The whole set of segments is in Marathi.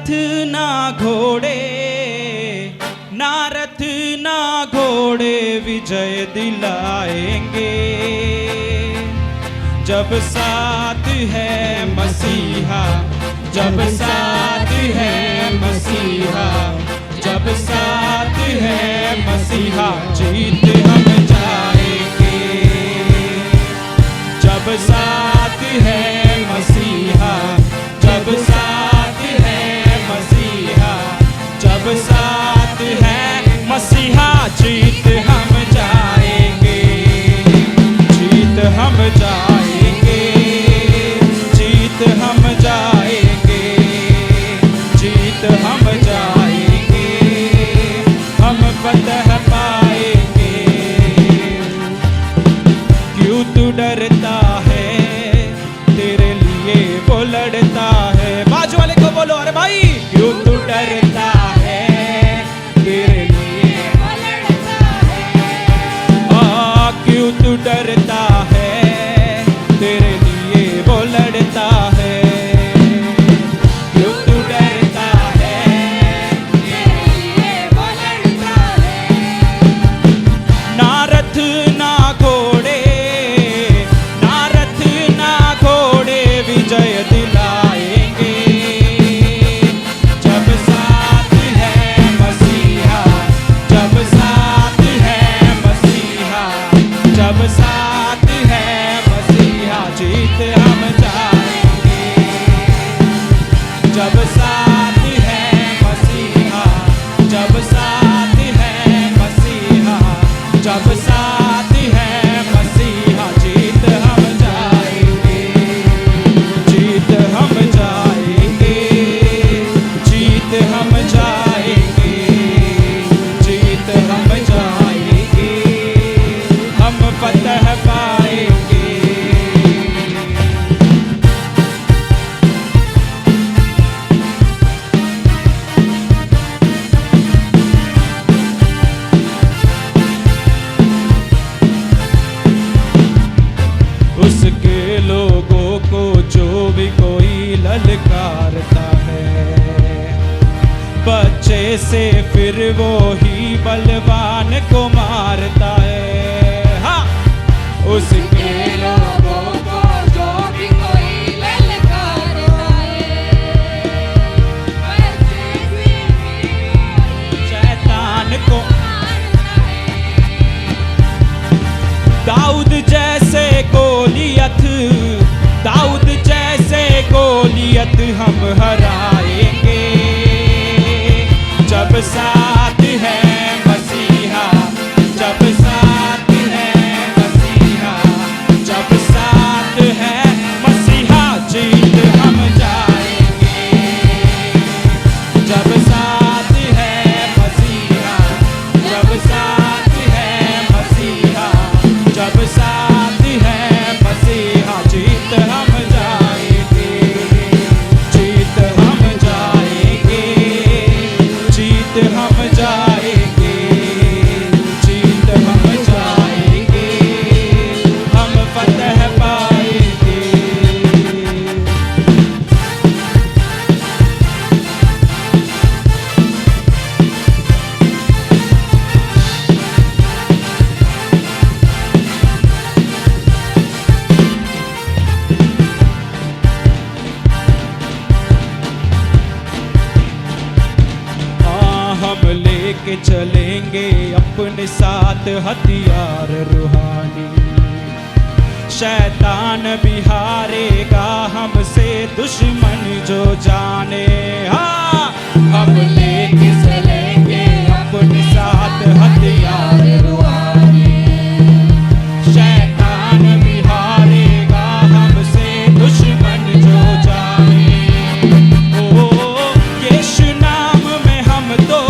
रथ ना घोड़े, ना रथ ना घोड़े विजय दिलाएंगे। जब साथ है मसीहा, जब साथ है मसीहा, जब साथ है मसीहा, जीत हम जाएंगे। जब साथ है मसीहा, जब साथ है मसीहा, जब साथ है मसीहा, जीत हम जाएंगे। जीत हम जाएंगे, जीत हम जाएंगे, जीत हम जाएंगे, हम फतह पाएंगे। क्यों तू डरता है, तेरे लिए वो लड़ता है। बाजू वाले को बोलो, अरे भाई क्यों तू डरता है, तेरे लिए वो लड़ता है। क्यों तू डरता है, तेरे लिए वो लड़ता है। क्यों तू डरता है, तेरे लिए वो लड़ता है। ना रथ ना घोड़े, ना रथ ना घोड़े विजय दिलाएंगे। जब साथ है मसीहा, जब साथ है मसीहा, जब साथ है मसीहा, जीत हम जाएंगे। जब साथ है मसीहा, जब साथ है मसीहा, जब साथ है मसीहा, जीत हम जाएंगे। जीत हम जाएंगे, जीत हम जाएंगे, जीत हम जाएंगे, हम फतह पाएंगे। उसके लोगों को जो भी कोई ललकारता है, बच्चे से फिर वो ही बलवान को मारता है। हाँ, उसके लोगों को जो भी कोई ललकारता है, बच्चे से फिर वो ही शैतान को मारता है। दाऊद जैसे गोलियत, दाऊद जैसे गोलियत हम हराएंगे। जब साथ है मसीहा, जब साथ है मसीहा, जब साथ है मसीहा, जीत हम जाएंगे। जब साथ है मसीहा, जब साथ है मसीहा, जब साथ है मसीहा, जीत हम जाएंगे। जीत हम जाएंगे, जीत हम जाएंगे, जीत हम जाएंगे, हम फतह पाएंगे। हम लेके चलेंगे अपने साथ हथियार रूहानी। शैतान भी हारेगा हमसे, दुश्मन जो जाने। हाँ, हम लेके चलेंगे अपने साथ हथियार रूहानी। शैतान भी हारेगा हमसे, दुश्मन जो जाने। ओ यीशु नाम में हम तो,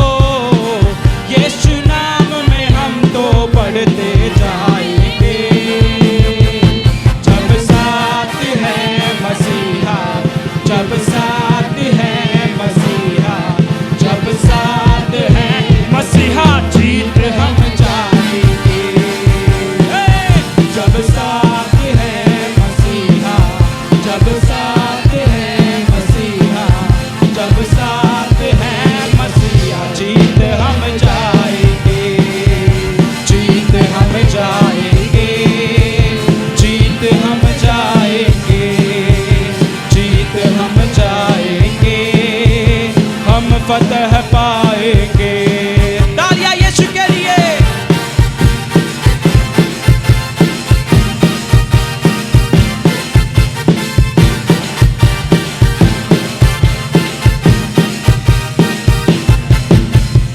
यीशु नाम में हम तो बढ़ते जाएंगे। जब साथ है मसीहा, जब साथ है मसीहा, जब साथ फतह पाएंगे। तालियां यीशु के लिए।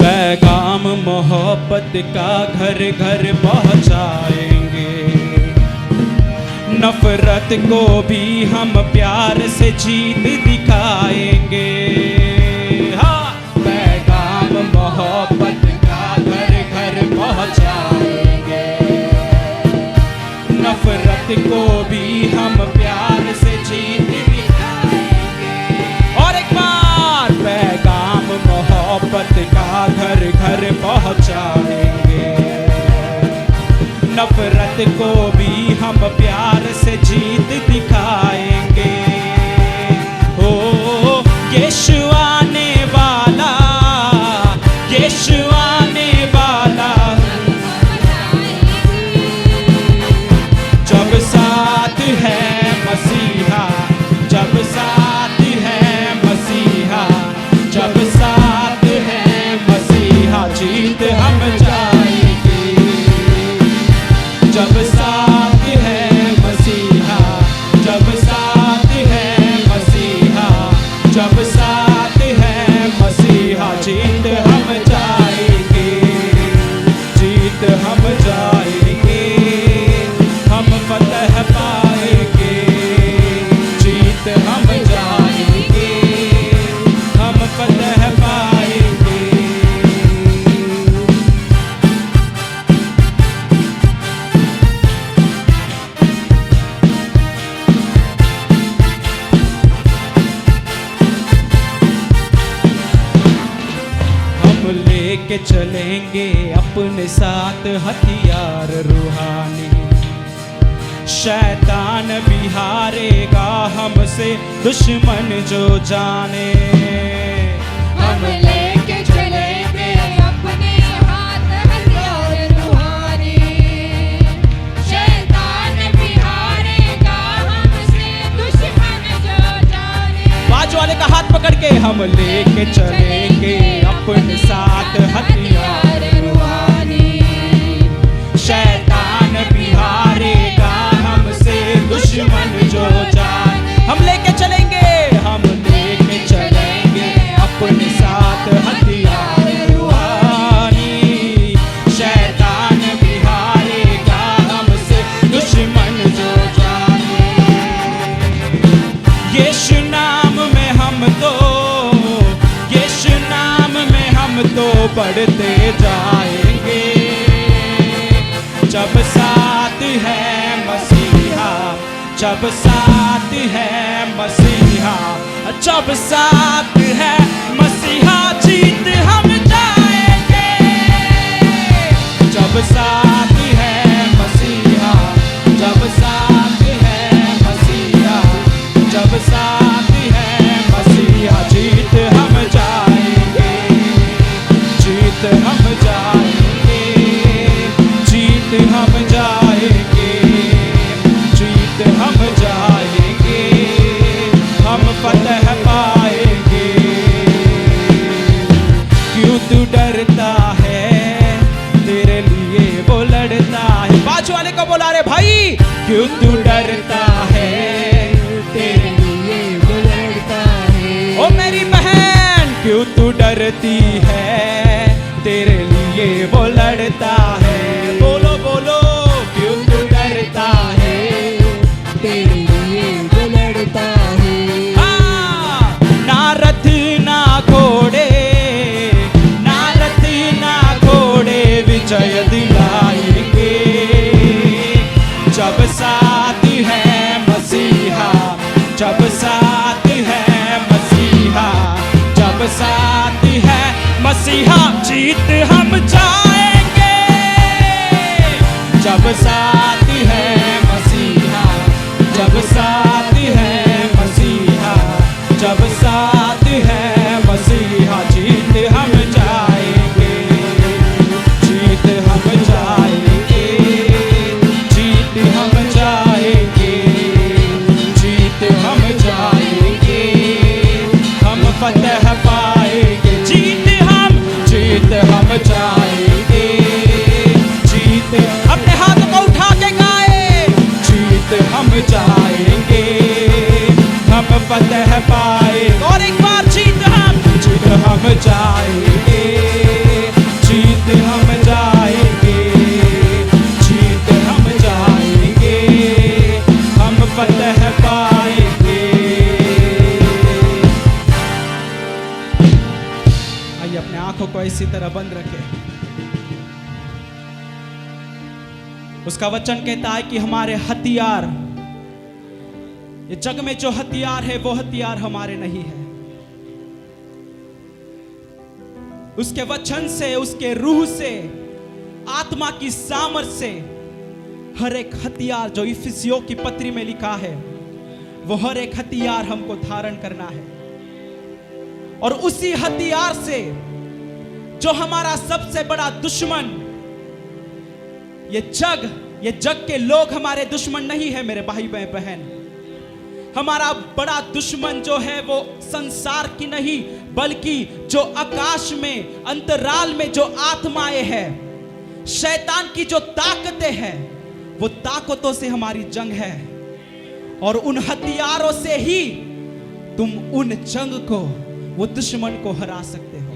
पैगाम मोहब्बत का घर घर पहुंचाएंगे। नफरत को भी हम प्यार से जीत दिखाएंगे। हाँ, पैगाम मोहब्बत का घर घर पहुंचाएंगे। नफरत को भी हम प्यार से जीत दिखाएंगे। और एक बार, पैगाम मोहब्बत का घर घर पहुंचाएंगे। नफरत को भी हम प्यार से जीत दिखाएंगे। हो यीशु आने वाला, यीशु आने वाला। जब साथ है मसीहा, जब साथ है मसीहा, जब साथ है मसीहा, जीत हम जाएंगे। जब साथ है मसीहा, जब साथ है मसीहा, जब साथ है मसीहा, जीत हम जाएंगे। जीत हम जाएंगे। हम फतह पाएंगे। जीत हम जाएंगे। हम फतह पाएंगे। लेके चलेंगे अपने साथ हथियार रूहानी। शैतान भी हारेगा हमसे, दुश्मन जो जाने। हम लेके चलेंगे अपने हाथ हथियार रूहानी। शैतान भी हारेगा हमसे, दुश्मन जो जाने। बाजू वाले का हाथ पकड़ के हम लेके चलेंगे अपने साथ हथियार रूहानी। शैतान भी हारेगा हमसे, दुश्मन जो जाने। हम लेके चलेंगे, हम लेके चलेंगे अपने साथ हथियार रूहानी। शैतान भी हारेगा हमसे, दुश्मन जो जाने। यीशु नाम में हम तो, यीशु नाम में हम तो बढ़ते जाएंगे। जब साथ है मसीहा, जब साथ है मसीहा, जब साथ है मसीहा, जीत हम जाएंगे। जब साथ है मसीहा, जब साथ है मसीहा, जब साथ है मसीहा, जीत हम जाएंगे। जीत हम जाएंगे। जीत हम जाएंगे। जीत हम जाएंगे। हम फतह पाएंगे। क्यों तू डरता है, तेरे लिए वो लड़ता है। बाजू वाले को बोला रे भाई, क्यों तू डरता है, तेरे लिए वो लड़ता है। ओ मेरी बहन, क्यों तू डरती है, तेरे लिए वो लड़ता है। बोलो बोलो, क्यों तू डरता है, तेरे लिए वो लड़ता है। हाँ, ना रथ ना घोड़े, ना रथ ना घोड़े विजय दिलाएंगे। जब साथ है मसीहा, जब साथ है मसीहा, जब साथ है मसीहा, जीत हम जाएंगे। जब साथ है मसीहा, जब साथ है मसीहा, जब साथ है मसीहा, जीत हम जाएंगे। जीत हम जाएंगे। जीत हम जाएंगे। जीत हम जाएंगे। हम फतह पाएंगे। जाएंगे, जीत हम जाएंगे, जीत हम जाएंगे, हम फतह पाएंगे। आइए अपने आंखों को इसी तरह बंद रखें। उसका वचन कहता है कि हमारे हथियार, ये जग में जो हथियार है वो हथियार हमारे नहीं है। उसके वचन से, उसके रूह से, आत्मा की सामर्थ से हर एक हथियार जो इफिसियों की पत्री में लिखा है, वो हर एक हथियार हमको धारण करना है। और उसी हथियार से जो हमारा सबसे बड़ा दुश्मन, ये जग के लोग हमारे दुश्मन नहीं है मेरे भाई बहन। हमारा बड़ा दुश्मन जो है वो संसार की नहीं, बल्कि जो आकाश में, अंतराल में जो आत्माएं हैं, शैतान की जो ताकतें हैं, वो ताकतों से हमारी जंग है। और उन हथियारों से ही तुम उन जंग को, वो दुश्मन को हरा सकते हो।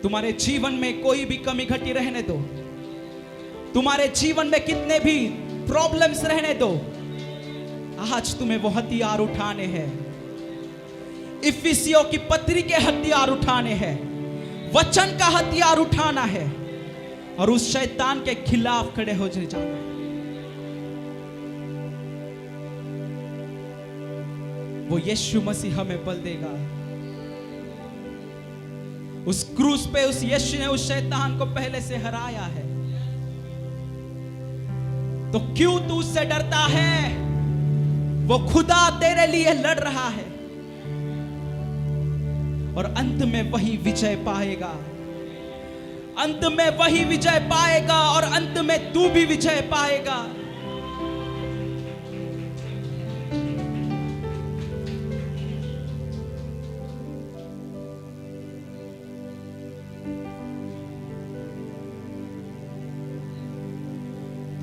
तुम्हारे जीवन में कोई भी कमी घटी रहने दो, तुम्हारे जीवन में कितने भी प्रॉब्लम्स रहने दो, आज तुम्हें वो हथियार उठाने हैं। इफिसियों की पत्री के हथियार उठाने हैं, वचन का हथियार उठाना है और उस शैतान के खिलाफ खड़े हो जाना है। वो यीशु मसीह हमें बल देगा। उस क्रूस पे उस यीशु ने उस शैतान को पहले से हराया है। तो क्यों तू उससे डरता है? वो खुदा तेरे लिए लड़ रहा है और अंत में वही विजय पाएगा। अंत में वही विजय पाएगा और अंत में तू भी विजय पाएगा।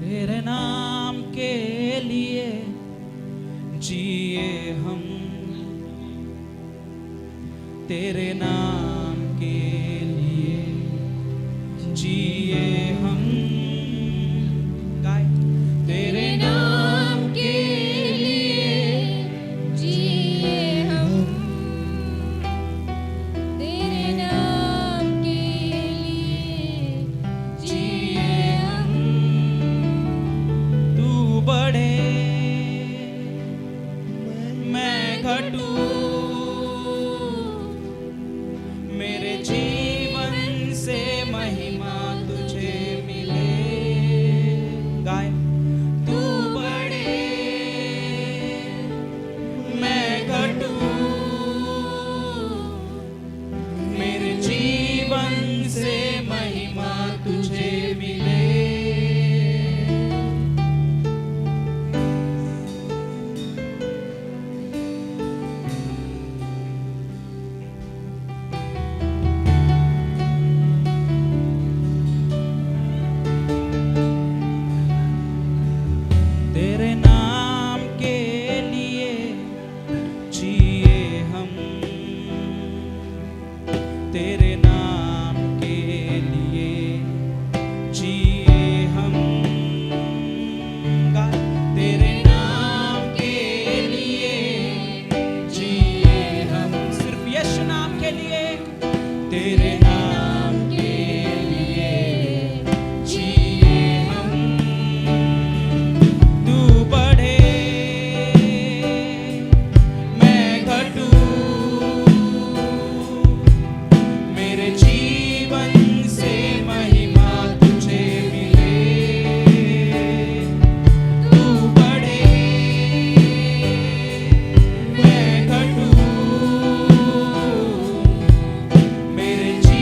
तेरे नाम के लिए जिए हम, तेरे नाम के लिए जिए हम। गाय तेरे नाम के लिए जिए हम, तेरे नाम के लिए जिए हम। तू बढ़े मैं घटूं, मेरे जीवन से महिमा तुझे मिले। गाय तू बढ़े मैं घटूं, मेरे जीवन से महिमा तुझे मिले। तेरे नाम के लिए जिए हम, तेरे नाम के लिए जिए हम। तेरे नाम के लिए जिए हम, सिर्फ यीशु नाम के लिए। तेरे नाम के लिए जिए हम। तू बढ़े मैं घटूं, मेरे जीवन से महिमा तुझे मिले। तू बढ़े मैं घटूं, मेरे जीवन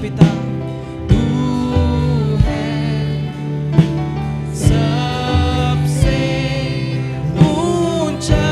पिता तू है सबसे ऊंचा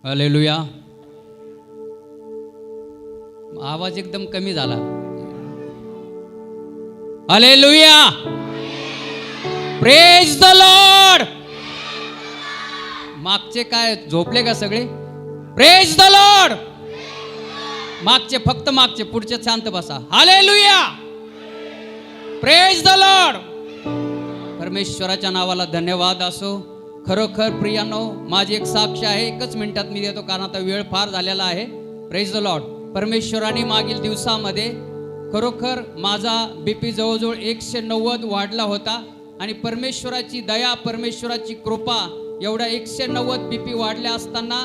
हालेलुया. आवाज एकदम कमी झाला. हालेलुया. Praise the Lord. मागचे काय झोपले का सगळे? Praise the Lord. मागचे, फक्त मागचे, पुढचे शांत बसा. हालेलुया. Praise the Lord. परमेश्वराच्या नावाला धन्यवाद असो. खरोखर प्रियानो, माझी एक साक्ष आहे, एकच मिनिटात मी देतो कारण आता वेळ फार झालेला आहे. Praise the Lord. परमेश्वराने मागील दिवसामध्ये खरोखर माझा BP जवळजवळ 190 वाढला होता आणि परमेश्वराची दया, परमेश्वराची कृपा, एवढा 190 BP वाढल्या असताना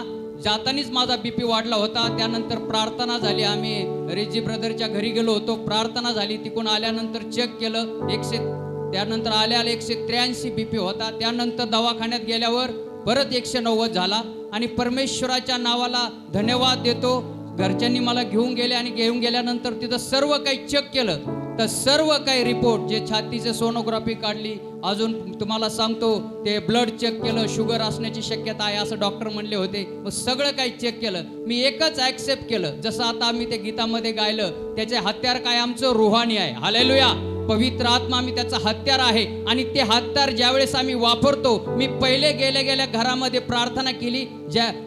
जातानीच माझा BP वाढला होता. त्यानंतर प्रार्थना झाली, आम्ही रेजी ब्रदरच्या घरी गेलो होतो, प्रार्थना झाली, तिकडून आल्यानंतर चेक केलं, त्यानंतर आल्या 183 BP होता. त्यानंतर दवाखान्यात गेल्यावर परत 190 झाला आणि परमेश्वराच्या नावाला धन्यवाद देतो. घरच्यांनी मला घेऊन गेले आणि घेऊन गेल्यानंतर तिथं सर्व काही चेक केलं, तर सर्व काही रिपोर्ट, जे छातीचे सोनोग्राफी काढली, अजून तुम्हाला सांगतो ते ब्लड चेक केलं, शुगर असण्याची शक्यता आहे असं डॉक्टर म्हणले होते. मग सगळं काही चेक केलं. मी एकच ॲक्सेप्ट केलं, जसं आता आम्ही ते गीतामध्ये गायलं, त्याचे हत्यार काय, आमचं रुहानी आहे. हालेलुया. पवित्र आत्मा आम्ही त्याचा हत्यार आहे आणि ते हत्यार ज्यावेळेस आम्ही वापरतो, मी पहिले गेल्या घरामध्ये प्रार्थना केली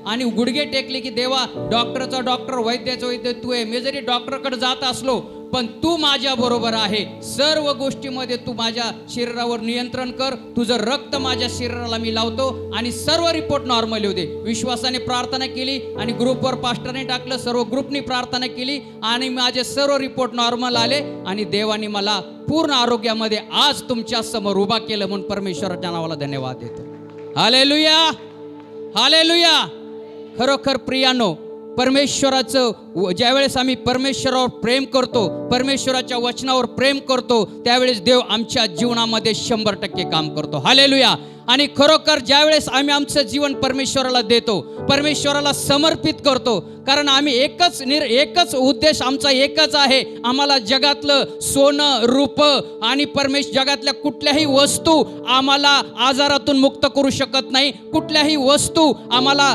आणि गुडघे टेकले की देवा, डॉक्टरचा डॉक्टर, वैद्याचा वैद्य तू आहे. मी जरी डॉक्टरकडे जात असलो पण तू माझ्या बरोबर आहे. सर्व गोष्टीमध्ये तू माझ्या शरीरावर नियंत्रण कर. तुझं रक्त माझ्या शरीराला मी लावतो आणि सर्व रिपोर्ट नॉर्मल येऊ दे. विश्वासाने प्रार्थना केली आणि ग्रुपवर पास्टरने टाकलं, सर्व ग्रुपनी प्रार्थना केली आणि माझे सर्व रिपोर्ट नॉर्मल आले आणि देवाने मला पूर्ण आरोग्यामध्ये आज तुमच्या समोर उभा केलं, म्हणून परमेश्वराच्या नावाला धन्यवाद देतो. Hallelujah, hallelujah. खरोखर प्रियानो, परमेश्वराचं ज्यावेळेस आम्ही परमेश्वरावर प्रेम करतो, परमेश्वराच्या वचनावर प्रेम करतो, त्यावेळेस देव आमच्या जीवनामध्ये 100% काम करतो. हालेलुया. आणि खरोखर ज्यावेळेस आम्ही आमचं जीवन परमेश्वराला देतो, परमेश्वराला समर्पित करतो, कारण आम्ही एकच उद्देश आमचा एकच आहे, आम्हाला जगातलं सोनं रूप आणि जगातल्या कुठल्याही वस्तू आम्हाला आजारातून मुक्त करू शकत नाही, कुठल्याही वस्तू आम्हाला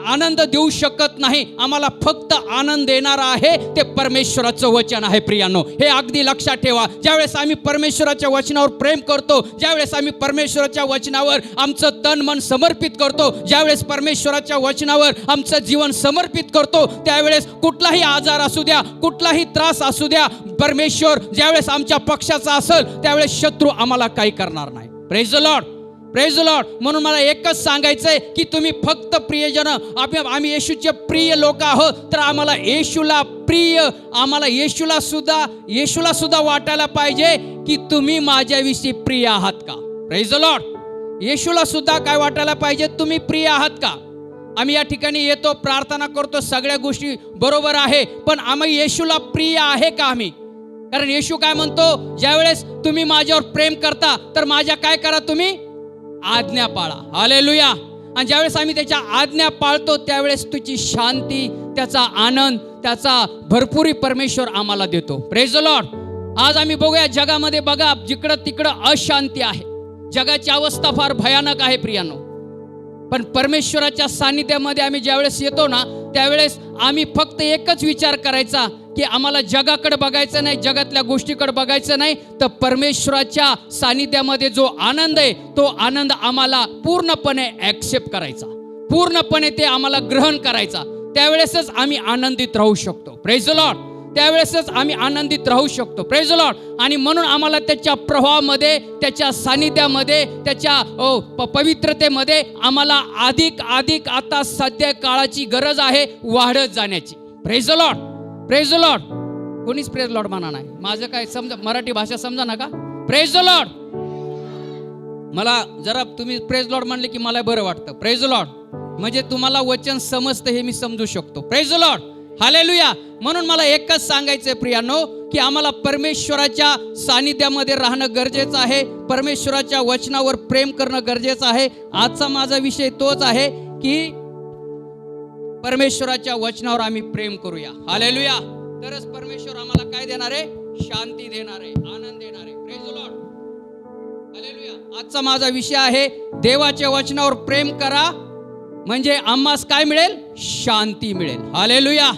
आनंद देऊ शकत नाही. आम्हाला फक्त आनंद देणार आहे ते परमेश्वराचं वचन आहे. प्रियानो, हे अगदी लक्षात ठेवा. ज्यावेळेस आम्ही परमेश्वराच्या वचनावर प्रेम करतो, ज्यावेळेस आम्ही परमेश्वराच्या वचनावर आमचं तन मन समर्पित करतो, ज्यावेळेस परमेश्वराच्या वचनावर आमचं जीवन समर्पित करतो, त्यावेळेस कुठलाही आजार असू द्या, कुठलाही त्रास असू द्या, परमेश्वर ज्यावेळेस आमच्या पक्षाचा असेल त्यावेळेस शत्रू आम्हाला काही करणार नाही. Praise the Lord, praise the Lord. म्हणून मला एकच सांगायचंय की तुम्ही फक्त प्रियजन, आम्ही येशूचे प्रिय लोक आहोत, तर आम्हाला येशूला प्रिय, आम्हाला येशूला सुद्धा वाटायला पाहिजे की तुम्ही माझ्याविषयी प्रिय आहात का. Praise the Lord. येशूला सुद्धा काय वाटायला पाहिजे, तुम्ही प्रिय आहात का. आम्ही या ठिकाणी येतो, प्रार्थना करतो, सगळ्या गोष्टी बरोबर आहे, पण आम्ही येशूला प्रिय आहे का आम्ही. कारण येशू काय म्हणतो, ज्यावेळेस तुम्ही माझ्यावर प्रेम करता तर माझ्या काय करा, तुम्ही आज्ञा पाळा. हालेलुया. आणि ज्यावेळेस आम्ही त्याच्या आज्ञा पाळतो त्यावेळेस तुझी शांती, त्याचा आनंद, त्याचा भरपुरी परमेश्वर आम्हाला देतो. Praise the Lord. आज आम्ही बघूया जगामध्ये, बघा जिकडं तिकडं अशांती आहे, जगाची अवस्था फार भयानक आहे प्रियानो. पण परमेश्वराच्या सानिध्यामध्ये आम्ही ज्यावेळेस येतो ना, त्यावेळेस आम्ही फक्त एकच विचार करायचा की आम्हाला जगाकडे बघायचं नाही, जगातल्या गोष्टीकडे बघायचं नाही, तर परमेश्वराच्या सानिध्यामध्ये जो आनंद आहे तो आनंद आम्हाला पूर्णपणे ॲक्सेप्ट करायचा, पूर्णपणे ते आम्हाला ग्रहण करायचा. त्यावेळेसच आम्ही आनंदित राहू शकतो. Praise the Lord. त्यावेळेसच आम्ही आनंदित राहू शकतो. Praise the Lord. आणि म्हणून आम्हाला त्याच्या प्रभावामध्ये, त्याच्या सानिध्यामध्ये, त्याच्या पवित्रतेमध्ये आम्हाला अधिक आता सध्या काळाची गरज आहे वाढत जाण्याची. Praise the Lord, praise the Lord. कोणीच प्रेज लॉर्ड म्हणा नाही. माझं काय समजा, मराठी भाषा समजा ना का. Praise the Lord. मला जरा तुम्ही प्रेज लॉर्ड म्हणले की मला बरं वाटतं. Praise the Lord. म्हणजे तुम्हाला वचन समजतं हे मी समजू शकतो. Praise the Lord. हालेलुया. म्हणून मला एकच सांगायचंय प्रियानो, की आम्हाला परमेश्वराच्या सानिध्यामध्ये राहणं गरजेचं आहे, परमेश्वराच्या वचनावर प्रेम करणं गरजेचं आहे. आजचा माझा विषय तोच आहे की परमेश्वराच्या वचनावर आम्ही प्रेम करूया. हालेलुया. तरच परमेश्वर आम्हाला काय देणार आहे, शांती देणार आहे, आनंद देणार आहे. Praise the Lord. हालेलुया. आजचा माझा विषय आहे, देवाच्या वचनावर प्रेम करा म्हणजे आम्हास काय मिळेल, शांती मिळेल. हालेलुया.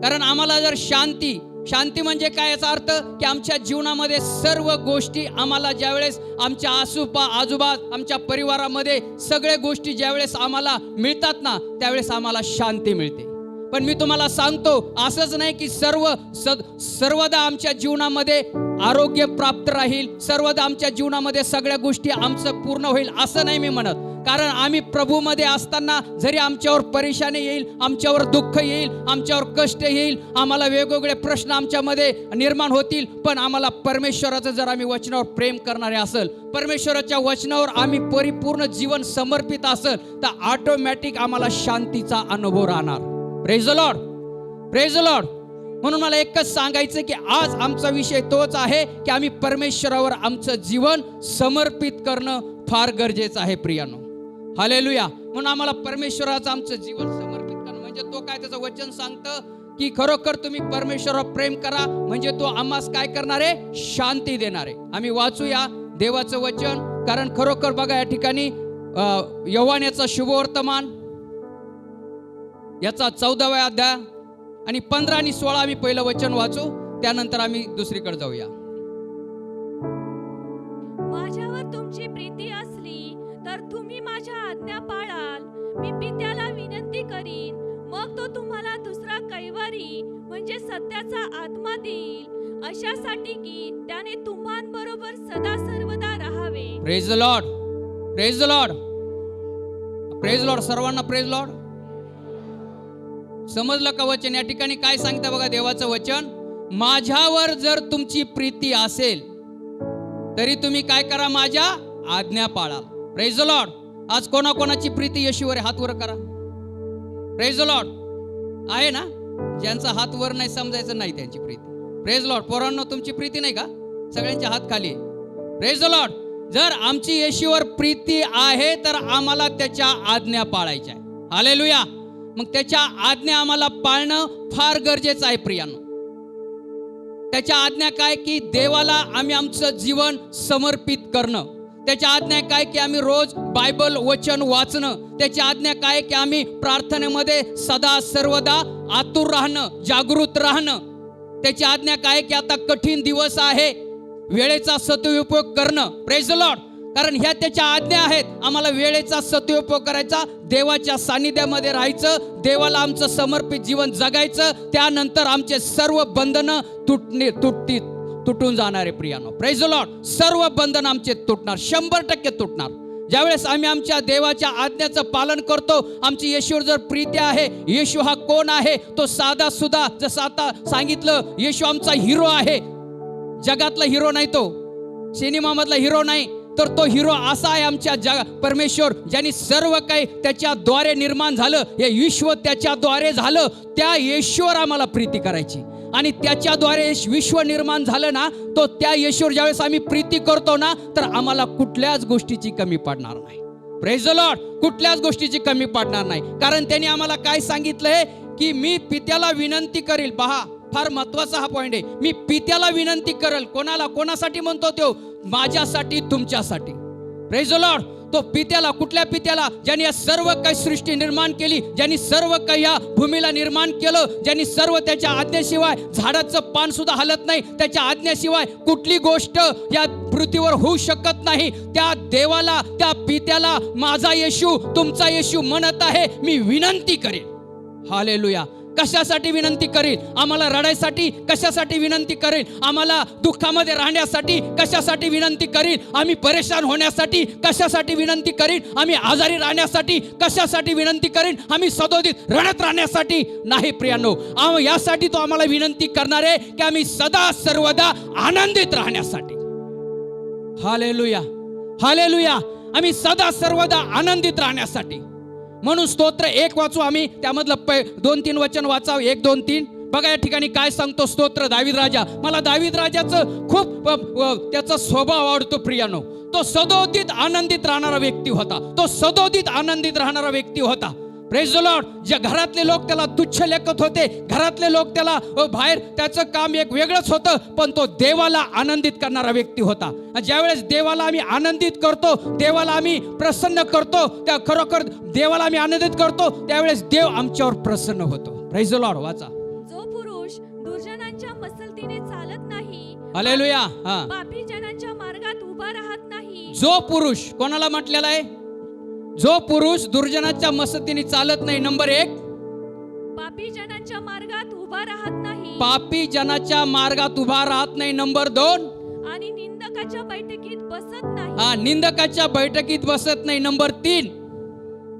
कारण आम्हाला जर शांती म्हणजे काय, याचा अर्थ की आमच्या जीवनामध्ये सर्व गोष्टी आम्हाला ज्यावेळेस आमच्या आजूबा आमच्या परिवारामध्ये सगळ्या गोष्टी ज्यावेळेस आम्हाला मिळतात ना, त्यावेळेस आम्हाला शांती मिळते. पण मी तुम्हाला सांगतो, असंच नाही की सर्वदा आमच्या जीवनामध्ये आरोग्य प्राप्त राहील, सर्वदा आमच्या जीवनामध्ये सगळ्या गोष्टी आमचं पूर्ण होईल, असं नाही मी म्हणत. कारण आम्ही प्रभूमध्ये असताना जरी आमच्यावर परेशानी येईल, आमच्यावर दुःख येईल, आमच्यावर कष्ट येईल, आम्हाला वेगवेगळे प्रश्न आमच्यामध्ये निर्माण होतील, पण आम्हाला परमेश्वराचं जर आम्ही वचनावर प्रेम करणारे असेल, परमेश्वराच्या वचनावर आम्ही परिपूर्ण जीवन समर्पित असेल, तर ऑटोमॅटिक आम्हाला शांतीचा अनुभव राहणार. Praise the Lord, praise the Lord. म्हणून मला एकच सांगायचं की आज आमचा विषय तोच आहे की आम्ही परमेश्वरावर आमचं जीवन समर्पित करणं फार गरजेचं आहे प्रियानो. हालेलुया. म्हणून आम्हाला परमेश्वराचं आमचं जीवन समर्पित करणं म्हणजे तो काय, त्याचं वचन सांगतं की खरोखर तुम्ही परमेश्वरावर प्रेम करा, म्हणजे तो आम्हास काय करणार आहे, शांती देणार आहे. आम्ही वाचूया देवाचं वचन, कारण खरोखर बघा या ठिकाणी योहान याचा शुभवर्तमान याचा 14व्या अध्याय आणि 15 आणि 16 आम्ही पहिलं वचन वाचू, त्यानंतर आम्ही दुसरीकडे जाऊया. माझ्यावर तुमची प्रीती असली तर तुम्ही माझ्या आज्ञा पाळाल. मी पित्याला विनंती करीन, मग तो तुम्हाला दुसरा कैवारी म्हणजे सत्याचा आत्मा देईल, अशासाठी की त्याने तुम्हांबरोबर सदा सर्वदा राहावे. Praise the Lord, praise the Lord, praise the Lord. सर्वांना प्रेज लॉर्ड. समजलं का वचन? या ठिकाणी काय सांगतं बघा देवाचं वचन, माझ्यावर जर तुमची प्रीती असेल तरी तुम्ही काय करा, माझ्या आज्ञा पाळाल. Praise the Lord. आज कोणाकोणाची प्रीती येशूवर आहे? हात वर करा. Praise the Lord. आहे ना? ज्यांचा हात वर नाही समजायचं नाही त्यांची प्रीती. Praise the Lord. पोरांनो तुमची प्रीती नाही का? सगळ्यांचे हात खाली आहे. Praise the Lord. जर आमची येशूवर प्रीती आहे तर आम्हाला त्याच्या आज्ञा पाळायच्या आहे. हालेलुया. मग त्याच्या आज्ञा आम्हाला पाळणं फार गरजेचं आहे प्रियानो. त्याच्या आज्ञा काय की देवाला आम्ही आमचं जीवन समर्पित करणं. त्याच्या आज्ञा काय की आम्ही रोज बायबल वचन वाचणं. त्याची आज्ञा काय की आम्ही प्रार्थनेमध्ये सदा सर्वदा आतुर राहणं, जागृत राहणं. त्याची आज्ञा काय की आता कठीण दिवस आहे, वेळेचा सदुपयोग करणं. Praise the Lord. कारण ह्या त्याच्या आज्ञा आहेत. आम्हाला वेळेचा सदुपयोग करायचा, देवाच्या सानिध्यामध्ये राहायचं, देवाला आमचं समर्पित जीवन जगायचं. त्यानंतर आमचे सर्व बंधनं तुटून जाणार आहे प्रियानो. Praise the Lord. सर्व बंधन आमचे तुटणार, 100% तुटणार. ज्यावेळेस आम्ही आमच्या देवाच्या आज्ञाचं पालन करतो, आमची येशूवर जर प्रीती आहे. येशू हा कोण आहे? तो साधा सुद्धा, जसं आता सांगितलं, येशू आमचा हिरो आहे. जगातला हिरो नाही, तो सिनेमामधला हिरो नाही, तर तो हिरो असा आहे आमच्या परमेश्वर, ज्यांनी सर्व काही त्याच्याद्वारे निर्माण झालं, हे विश्व त्याच्याद्वारे झालं. त्या येशूवर आम्हाला प्रीती करायची आणि त्याच्याद्वारे विश्व निर्माण झालं ना, तो त्या येशूवर ज्यावेळेस आम्ही प्रीती करतो ना, तर आम्हाला कुठल्याच गोष्टीची कमी पडणार नाही. Praise the Lord. कुठल्याच गोष्टीची कमी पडणार नाही. कारण त्यांनी आम्हाला काय सांगितलंय की मी पित्याला विनंती करील. पहा, फार महत्वाचा हा पॉइंट आहे. मी पित्याला विनंती करेल. कोणाला? कोणासाठी म्हणतो तो? माझ्यासाठी, तुमच्यासाठी. Praise the Lord. तो पित्याला, कुठल्या पित्याला? ज्यांनी या सर्व काही सृष्टी निर्माण केली, ज्यांनी सर्व काही या भूमीला निर्माण केलं, ज्यांनी सर्व त्याच्या आज्ञेशिवाय झाडाचं पान सुद्धा हलत नाही, त्याच्या आज्ञेशिवाय कुठली गोष्ट या पृथ्वीवर होऊ शकत नाही. त्या देवाला, त्या पित्याला माझा येशू, तुमचा येशू म्हणत आहे, मी विनंती करेन. हालेलुया. कशासाठी विनंती करेल? आम्हाला रडायसाठी. कशासाठी विनंती करेल? आम्हाला दुःखामध्ये राहण्यासाठी. कशासाठी विनंती करेल? आम्ही परेशान होण्यासाठी. कशासाठी विनंती करेल? आम्ही आजारी राहण्यासाठी. कशासाठी विनंती करेल? आम्ही सदोदित रडत राहण्यासाठी नाही प्रियानो. यासाठी तो आम्हाला विनंती करणार आहे की आम्ही सदा सर्वदा आनंदित राहण्यासाठी. Hallelujah, hallelujah. आम्ही सदा सर्वदा आनंदित राहण्यासाठी. म्हणून स्तोत्र 1 वाचू आम्ही, त्यामधलं 2-3 वचन वाचाव. 1, 2, 3. बघा या ठिकाणी काय सांगतो स्तोत्र दावीद राजा. मला दावीद राजाचं खूप त्याचा स्वभाव आवडतो प्रियानो. तो सदोदित आनंदित राहणारा व्यक्ती होता. तो सदोदित आनंदित राहणारा व्यक्ती होता. Praise the Lord. ज्या घरातले लोक त्याला तुच्छ लेखत होते, घरातले लोक त्याला बाहेर त्याचं काम एक वेगळंच होतं, पण तो देवाला आनंदित करणारा व्यक्ती होता. ज्यावेळेस देवाला आम्ही आनंदित करतो, देवाला आम्ही प्रसन्न करतो, त्या खरोखर देवाला आम्ही आनंदित करतो, त्यावेळेस देव आमच्यावर प्रसन्न होतो. Praise the Lord. वाचा. जो पुरुष दुर्जनांच्या मसलतीने चालत नाही, हालेलुया. पापी जनांच्या मार्गात उभा राहत नाही. जो पुरुष, कोणाला म्हटलेला आहे? जो पुरुष दुर्जनाच्या मसतीने चालत नाही. नंबर 1, पापी जनांच्या मार्गात उभा राहत नाही. पापी जनाच्या मार्गात उभा राहत नाही. नंबर 2, आणि निंदक निंदकाच्या बैठकीत बसत नाही, हा, निंदकाच्या बैठकीत बसत नाही. नंबर 3,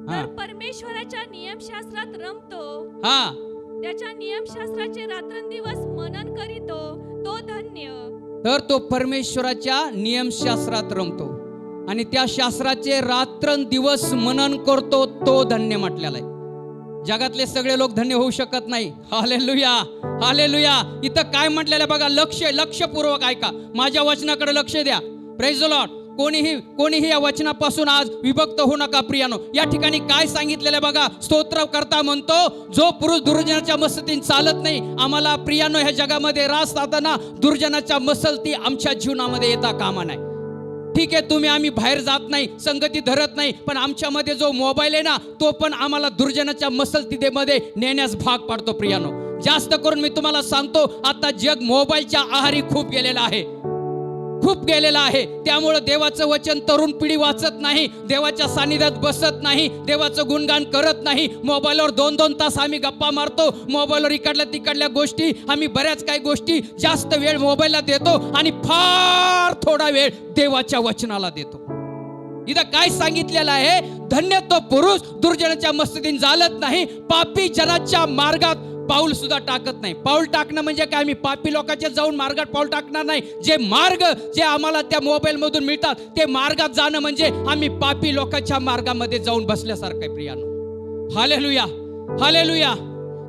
तर परमेश्वराच्या नियमशास्त्रात रमतो, हा, त्याच्या नियमशास्त्राचे रात्रंदिवस मनन करीतो, तो धन्य. तर तो परमेश्वराच्या नियमशास्त्रात रमतो आणि त्या शास्त्राचे रात्रंदिवस मनन करतो, तो धन्य म्हटलेला आहे. जगातले सगळे लोक धन्य होऊ शकत नाही. Hallelujah, hallelujah. इथं काय म्हटलेलं बघा, लक्षपूर्वक ऐका, माझ्या वचनाकडे लक्ष द्या. Praise the Lord. कोणीही या वचनापासून आज विभक्त होऊ नका प्रियानो. या ठिकाणी काय सांगितलेलं बघा, स्तोत्र करता म्हणतो, जो पुरुष दुर्जनाच्या मसलतीन चालत नाही. आम्हाला प्रियानो ह्या जगामध्ये राहताना दुर्जनाच्या मसलती आमच्या जीवनामध्ये येता कामा नाही. ठीक आहे, आम्ही बाहेर जात नाही, संगती धरत नाही, पण आमच्यामध्ये जो मोबाईल आहे ना, तो पण आम्हाला दुर्जनाच्या मसलतीमध्ये नेण्यास भाग पाडतो प्रियानो. जास्त करून मी तुम्हाला सांगतो, आता जग मोबाईलच्या आहारी खूप गेलेला आहे. त्यामुळे देवाचं वचन तरुण पिढी वाचत नाही, देवाच्या सानिध्यात बसत नाही, देवाचं गुणगान करत नाही. मोबाईलवर 2-2 तास आम्ही गप्पा मारतो. मोबाईलवर इकडल्या तिकडल्या गोष्टी, आम्ही बऱ्याच काही गोष्टी जास्त वेळ मोबाईलला देतो आणि फार थोडा वेळ देवाच्या वचनाला देतो. इथं काय सांगितलेलं आहे, धन्य तो पुरुष दुर्जनाच्या मस्जिदीत चालत नाही, पापी जनाच्या मार्गात पाऊल सुद्धा टाकत नाही. पाऊल टाकणं म्हणजे काय, आम्ही पापी लोकांच्या जाऊन मार्गात पाऊल टाकणार नाही. जे आम्हाला त्या मोबाईल मधून मिळतात ते मार्गात जाणं म्हणजे आम्ही पापी लोकांच्या मार्गामध्ये जाऊन बसल्यासारखं आहे प्रियानो. Hallelujah, hallelujah.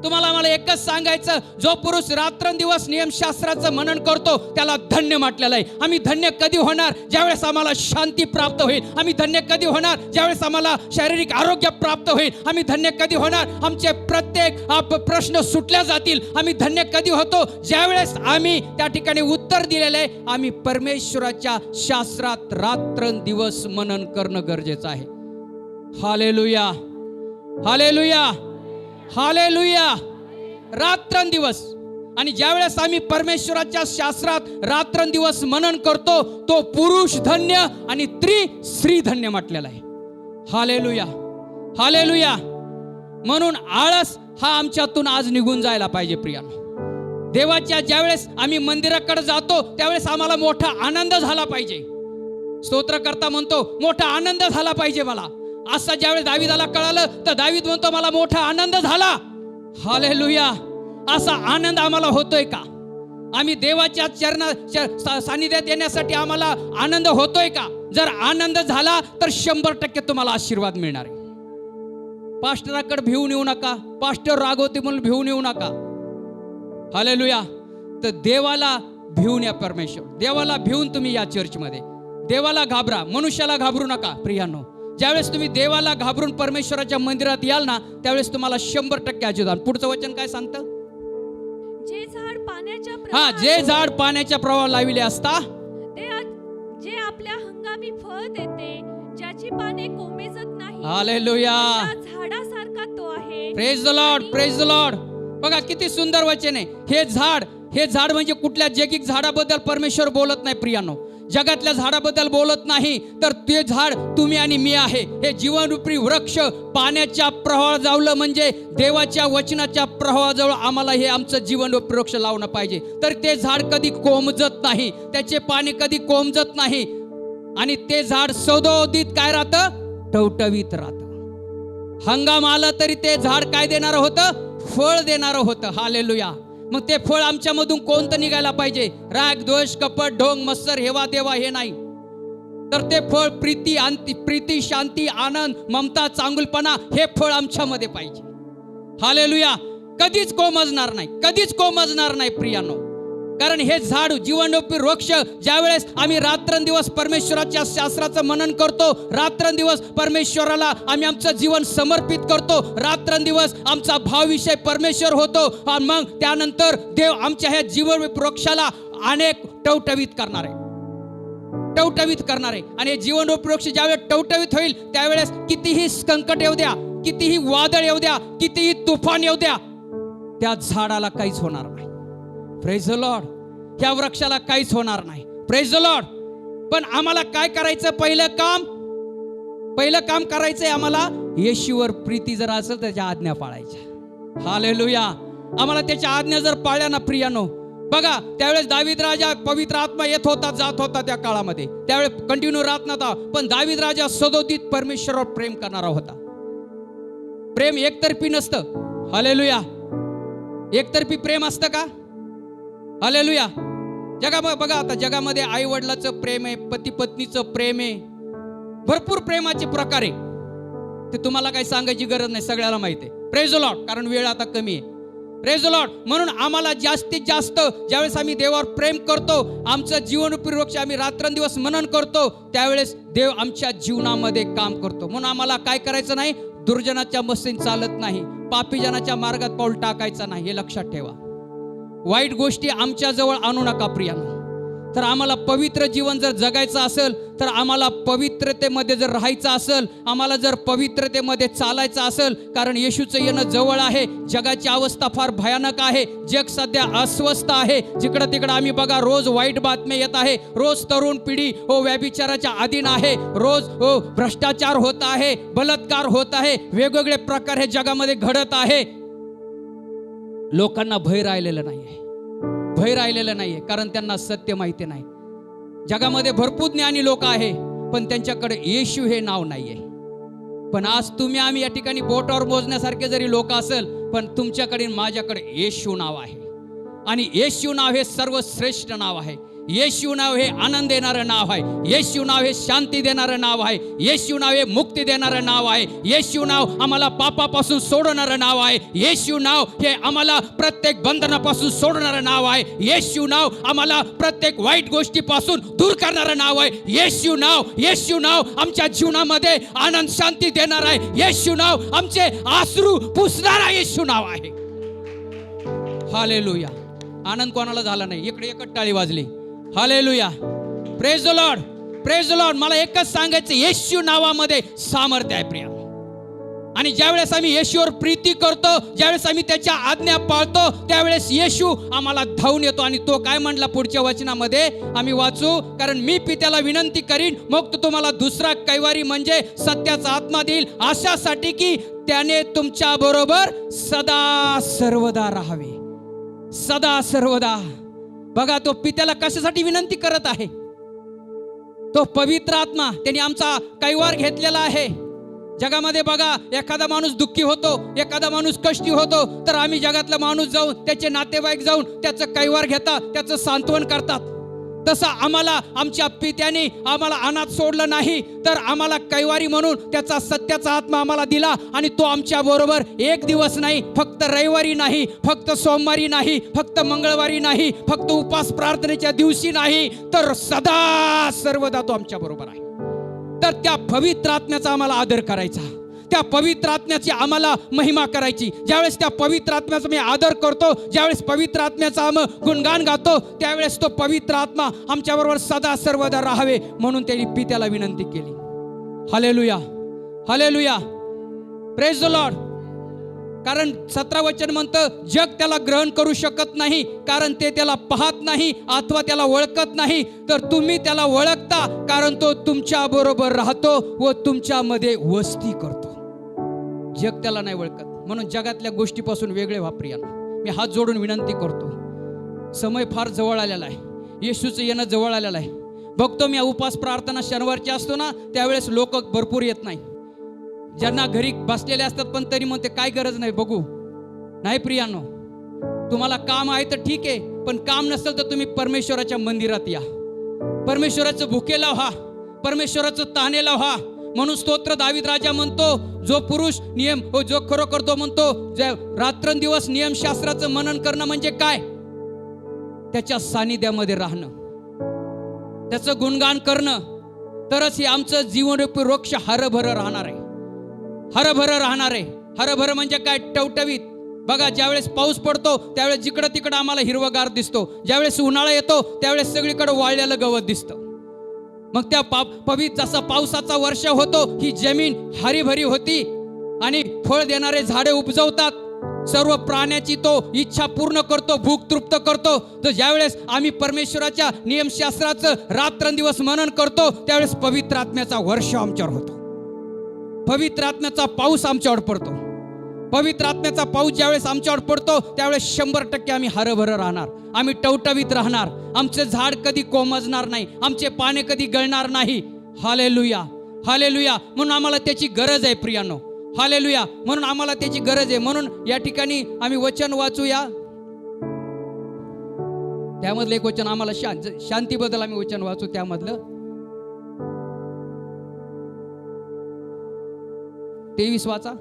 तुम्हाला मला एकच सांगायचं, जो पुरुष रात्रंदिवस नियमशास्त्राचं मनन करतो त्याला धन्य म्हटलेलं आहे. आम्ही धन्य कधी होणार, ज्यावेळेस आम्हाला शांती प्राप्त होईल. आम्ही धन्य कधी होणार, ज्यावेळेस आम्हाला शारीरिक आरोग्य प्राप्त होईल. आम्ही धन्य कधी होणार, आमचे प्रत्येक प्रश्न सुटल्या जातील. आम्ही धन्य कधी होतो, ज्यावेळेस आम्ही त्या ठिकाणी उत्तर दिलेलं आहे, आम्ही परमेश्वराच्या शास्त्रात रात्रंदिवस मनन करणं गरजेचं आहे. Hallelujah, hallelujah, hallelujah. रात्रंदिवस. आणि ज्यावेळेस आम्ही परमेश्वराच्या शास्त्रात रात्रंदिवस मनन करतो, तो पुरुष धन्य आणि स्त्री धन्य म्हटलेला आहे. Hallelujah, hallelujah. म्हणून आळस हा आमच्यातून आज निघून जायला पाहिजे प्रियानो. देवाच्या ज्यावेळेस आम्ही मंदिराकडे जातो त्यावेळेस आम्हाला मोठा आनंद झाला पाहिजे. स्तोत्र करता म्हणतो, मोठा आनंद झाला पाहिजे मला. असा ज्यावेळेस दाविदाला कळालं तर दावीद म्हणतो, मला मोठा आनंद झाला. हालेलुया. असा आनंद आम्हाला होतोय का? आम्ही देवाच्या सानिध्यात येण्यासाठी आम्हाला आनंद होतोय का? जर आनंद झाला तर 100% तुम्हाला आशीर्वाद मिळणार आहे. पास्टराकडे भिवून येऊ नका, पास्टर रागवते म्हणून भिवून येऊ नका. हालेलुया. तर देवाला भिवून या. परमेश्वर देवाला भिवून तुम्ही या चर्चमध्ये. देवाला घाबरा, मनुष्याला घाबरू नका प्रियानो. ज्यावेळेस तुम्ही देवाला घाबरून परमेश्वराच्या मंदिरात याल ना, त्यावेळेस तुम्हाला 100% आशीर्वाद. पुढचं वचन काय सांगतं? जे झाड पाण्याच्या जे झाड पाण्याच्या प्रवाह लाविले असता जे आपल्या हंगामी फळ देते, ज्याची पाने कोमेजत नाही, हालेलुया, झाडासारखा तो आहे. Praise the Lord, praise the Lord. बघा किती सुंदर वचन आहे. हे झाड म्हणजे कुठल्या जैविक झाडाबद्दल परमेश्वर बोलत नाही प्रियानो. जगातल्या झाडाबद्दल बोलत नाही, तर ते झाड तुम्ही आणि मी आहे. हे जीवनरूपी वृक्ष पाण्याच्या प्रवाहाजवळ म्हणजे देवाच्या वचनाच्या प्रवाहाजवळ आम्हाला हे आमचं जीवनरूपी वृक्ष लावणं पाहिजे. तर ते झाड कधी कोमजत नाही, त्याचे पाणी कधी कोमजत नाही. आणि ते झाड सदोदित काय राहतं? टवटवीत राहतं. हंगाम आला तरी ते झाड काय देणारं होतं? फळ देणारं होतं. हालेलुया. मग ते फळ आमच्यामधून कोणतं निघायला पाहिजे? राग, द्वेष, कपट, ढोंग, मत्सर, हेवा देवा हे नाही. तर ते फळ प्रीती, शांती, आनंद, ममता, चांगुलपणा हे फळ आमच्यामध्ये पाहिजे. हालेलुया. कधीच कोमजणार नाही, कधीच कोमजणार नाही प्रियानो. कारण हे झाड जीवनरूपी वृक्ष ज्यावेळेस आम्ही रात्रंदिवस परमेश्वराच्या शास्त्राचं मनन करतो, रात्रंदिवस परमेश्वराला आम्ही आमचं जीवन समर्पित करतो, रात्रंदिवस आमचा भावविषय परमेश्वर होतो. आणि मग त्यानंतर देव आमच्या ह्या जीवनरूपी वृक्षाला अनेक टवटवीत करणार आहे. आणि हे जीवनरूपी वृक्ष ज्यावेळेस टवटवीत होईल त्यावेळेस कितीही संकट येऊ द्या, कितीही वादळ येऊ द्या, कितीही तुफान येऊ द्या, त्या झाडाला काहीच होणार नाही. Praise the Lord. ह्या वृक्षाला काहीच होणार नाही. Praise the Lord. पण आम्हाला काय करायचं? पहिलं काम करायचंय आम्हाला. येशूवर प्रीती जर असेल तर त्याच्या आज्ञा पाळायच्या. हालेलुया. आम्हाला त्याच्या आज्ञा जर पाळल्या ना प्रियानो, बघा त्यावेळेस दावीद राजा पवित्र आत्मा येत होता जात होता त्या काळामध्ये, त्यावेळेस कंटिन्यू राहत नव्हता, पण दावीद राजा सदोदित परमेश्वरावर प्रेम करणारा होता. प्रेम एकतर्फी नसतं. हालेलुया. एकतर्फी प्रेम असतं का? हालेलुया. बघा आता जगामध्ये आई वडिलाचं प्रेम आहे, पती पत्नीचं प्रेम आहे, भरपूर प्रेमाचे प्रकार आहे. ते तुम्हाला काही सांगायची गरज नाही, सगळ्याला माहिती आहे. Praise the Lord. कारण वेळ आता कमी आहे. Praise the Lord. म्हणून आम्हाला जास्तीत जास्त ज्यावेळेस आम्ही देवावर प्रेम करतो, आमचं जीवनरूपी वृक्ष आम्ही रात्रंदिवस मनन करतो, त्यावेळेस देव आमच्या जीवनामध्ये काम करतो. म्हणून आम्हाला काय करायचं नाही, दुर्जनाच्या मस्तीत चालत नाही, पापीजनाच्या मार्गात पाऊल टाकायचं नाही, हे लक्षात ठेवा. वाईट गोष्टी आमच्या जवळ आणू नका प्रियानो. तर आम्हाला पवित्र जीवन जर जगायचं असेल, तर आम्हाला पवित्रतेमध्ये जर राहायचं असेल, आम्हाला जर पवित्रतेमध्ये चालायचं असेल, कारण येशूचं येणं जवळ आहे. जगाची अवस्था फार भयानक आहे. जग सध्या अस्वस्थ आहे. जिकडं तिकडं आम्ही बघा रोज वाईट बातम्या येत आहे. रोज तरुण पिढी व्यभिचाराच्या अधीन आहे. रोज भ्रष्टाचार होत आहे, बलात्कार होत आहे, वेगवेगळे प्रकार हे जगामध्ये घडत आहे. लोकांना भय राहिलेलं नाहीये, भय राहिलेलं नाहीये, कारण त्यांना सत्य माहिती नाही. जगामध्ये भरपूर ज्ञानी लोक आहे, पण त्यांच्याकडे येशू हे नाव नाहीये. पण आज तुम्ही आम्ही या ठिकाणी बोटावर मोजण्यासारखे जरी लोक असेल, पण तुमच्याकडे माझ्याकडे येशू नाव आहे. आणि येशू नाव हे सर्वश्रेष्ठ नाव आहे. येशू नाव हे आनंद देणारं नाव आहे. येशू नाव हे शांती देणारं नाव आहे. येशू नाव हे मुक्ती देणारं नाव आहे. येशू नाव आम्हाला पापापासून सोडणारं नाव आहे. येशू नाव हे आम्हाला प्रत्येक बंधनापासून सोडणारं नाव आहे. येशू नाव आम्हाला प्रत्येक वाईट गोष्टीपासून दूर करणारं नाव आहे. येशू नाव आमच्या जीवनामध्ये आनंद शांती देणार आहे. येशू नाव आमचे अश्रू पुसणारा येशू नाव आहे. हालेलुया. आनंद कोणाला झाला नाही? इकडे एकच टाळी वाजली. Hallelujah. Praise the Lord. Praise the Lord. मला एकच सांगायचं, येशू नावामध्ये सामर्थ्य आहे प्रिया. आणि ज्यावेळेस आम्ही येशूवर प्रीती करतो, ज्यावेळेस आम्ही त्याच्या आज्ञा पाळतो, त्यावेळेस येशू आम्हाला धावून येतो. आणि तो काय म्हणला पुढच्या वचनामध्ये आम्ही वाचू, कारण मी पित्याला विनंती करीन, मग तो तुम्हाला दुसरा कैवारी म्हणजे सत्याचा आत्मा देईल, अशासाठी की त्याने तुमच्या बरोबर सदा सर्वदा राहावे. सदा सर्वदा. बघा तो पित्याला कशासाठी विनंती करत आहे? तो पवित्र आत्मा, त्यांनी आमचा कैवार घेतलेला आहे. जगामध्ये बघा एखादा माणूस दुःखी होतो, एखादा माणूस कष्टी होतो, तर आम्ही जगातला माणूस जाऊन, त्याचे नातेवाईक जाऊन त्याचं कैवार घेतात, त्याचं सांत्वन करतात. तसं आम्हाला आमच्या पित्याने आम्हाला अनाथ सोडलं नाही, तर आम्हाला कैवारी म्हणून त्याचा सत्याचा आत्मा आम्हाला दिला. आणि तो आमच्या बरोबर एक दिवस नाही, फक्त रविवारी नाही, फक्त सोमवारी नाही, फक्त मंगळवारी नाही, फक्त उपास प्रार्थनेच्या दिवशी नाही, तर सदा सर्वदा तो आमच्या बरोबर आहे. तर त्या पवित्र आत्म्याचा आम्हाला आदर करायचा, त्या पवित्र आत्म्याची आम्हाला महिमा करायची. ज्यावेळेस त्या पवित्र आत्म्याचा मी आदर करतो, ज्यावेळेस पवित्र आत्म्याचा आम्ही गुणगान गातो, त्यावेळेस तो पवित्र आत्मा आमच्याबरोबर सदा सर्वदा राहावे म्हणून त्यांनी पित्याला विनंती केली. Hallelujah. Hallelujah. Praise the Lord. कारण 17 वचन म्हणतं, जग त्याला ग्रहण करू शकत नाही, कारण ते त्याला पाहत नाही अथवा त्याला ओळखत नाही, तर तुम्ही त्याला ओळखता, कारण तो तुमच्या बरोबर राहतो व तुमच्यामध्ये वस्ती करतो. जग त्याला नाही ओळखत, म्हणून जगातल्या गोष्टीपासून वेगळे व्हा प्रियानो. मी हात जोडून विनंती करतो, समय फार जवळ आलेला आहे. येशूचं येणं जवळ आलेलं आहे. बघतो मी उपास प्रार्थना शनिवारची असतो ना, त्यावेळेस लोक भरपूर येत नाही. ज्यांना घरी बसलेले असतात, पण तरी म्हणते काय गरज नाही बघू. नाही प्रियानो, तुम्हाला काम आहे तर ठीक आहे, पण काम नसेल तर तुम्ही परमेश्वराच्या मंदिरात या, परमेश्वराचं भुकेला व्हा, परमेश्वराचं तानेला व्हा. म्हणून स्तोत्र दावीद राजा म्हणतो, जो पुरुष नियम जो खरोखर तो म्हणतो, रात्रंदिवस नियमशास्त्राचं मनन करणं म्हणजे काय? त्याच्या सानिध्यामध्ये राहणं, त्याचं गुणगान करणं, तरच हे आमचं जीवनरूपी वृक्ष हरभर राहणार आहे. हरभर राहणार आहे. हरभर म्हणजे काय? टवटवीत. बघा ज्यावेळेस पाऊस पडतो त्यावेळेस जिकडं तिकडं आम्हाला हिरवगार दिसतो. ज्यावेळेस उन्हाळा येतो त्यावेळेस सगळीकडे वाळलेलं गवत दिसतं. मग त्या पवित्र जसा पावसाचा वर्षा होतो, ही जमीन हरीभरी होती आणि फळ देणारे झाडे उपजवतात. सर्व प्राण्याची तो इच्छा पूर्ण करतो, भूक तृप्त करतो. तर ज्यावेळेस आम्ही परमेश्वराच्या नियमशास्त्राचं रात्रंदिवस मनन करतो, त्यावेळेस पवित्र आत्म्याचा वर्ष आमच्यावर होतो, पवित्र आत्म्याचा पाऊस आमच्यावर पडतो. पवित्र आत्म्याचा पाऊस ज्यावेळेस आमच्यावर पडतो त्यावेळेस 100% आम्ही हरभरं राहणार, आम्ही टवटवीत राहणार, आमचे झाड कधी कोमजणार नाही, आमचे पाने कधी गळणार नाही. Hallelujah, hallelujah. म्हणून आम्हाला त्याची गरज आहे प्रियानो. हालेलुया. म्हणून आम्हाला त्याची गरज आहे. म्हणून या ठिकाणी आम्ही वचन वाचूया. त्यामधलं एक वचन आम्हाला शांतीबद्दल आम्ही वचन वाचू. त्यामधलं 23 वाचा.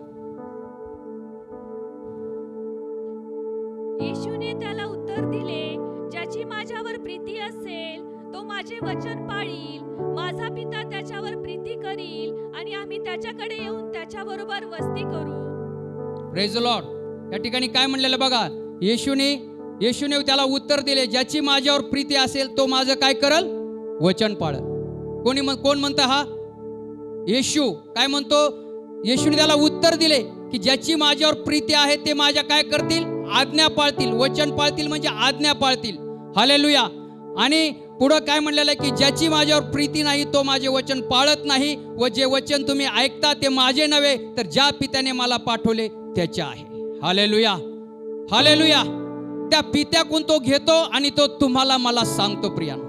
येशूने त्याला उत्तर दिले, ज्याची माझ्यावर प्रीती असेल तो माझे वचन पाळील. माझा पिता त्याच्यावर प्रीती करील आणि आम्ही त्याच्याकडे येऊन त्याच्याबरोबर वस्ती करू. Praise the Lord. या ठिकाणी काय म्हणलेलं बघा, येशूने त्याला उत्तर दिले, ज्याची माझ्यावर प्रीती असेल तो माझं काय करल, वचन पाळल. कोण म्हणतं हा? येशू काय म्हणतो? येशूने त्याला उत्तर दिले की ज्याची माझ्यावर प्रीती आहे ते माझ्या काय करतील, आज्ञा पाळतील. वचन पाळतील म्हणजे आज्ञा पाळतील. हालेलुया. आणि पुढं काय म्हणलेलं आहे की ज्याची माझ्यावर प्रीती नाही तो माझे वचन पाळत नाही, व जे वचन तुम्ही ऐकता ते माझे नव्हे तर ज्या पित्याने मला पाठवले त्याचे आहे. Hallelujah, hallelujah. त्या पित्याकडून तो घेतो आणि तो तुम्हाला मला सांगतो प्रियानो.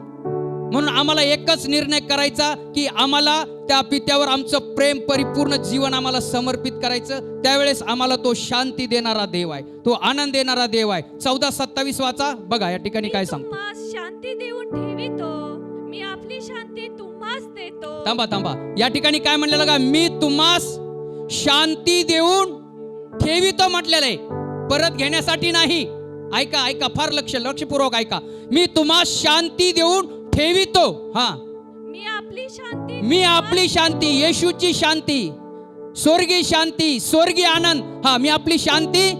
म्हणून आम्हाला एकच निर्णय करायचा की आम्हाला त्या पित्यावर आमचं प्रेम, परिपूर्ण जीवन आम्हाला समर्पित करायचं. त्यावेळेस आम्हाला तो शांती देणारा देव आहे, तो आनंद देणारा देव आहे. 14:27 वाचा बघा. या ठिकाणी काय सांगतो, तुम्हास शांती देऊन ठेवितो, मी आपली शांती तुम्हास देतो. थांबा. या ठिकाणी काय म्हणलेलं का, मी तुम्हास शांती देऊन ठेवितो म्हटलेलं आहे, परत घेण्यासाठी नाही. ऐका, फार लक्षपूर्वक ऐका. मी तुम्हास शांती देऊन ठेवितो. हा, मी आपली शांती, येशूची शांती, स्वर्गीय शांती, स्वर्गीय आनंद, हा, मी आपली शांती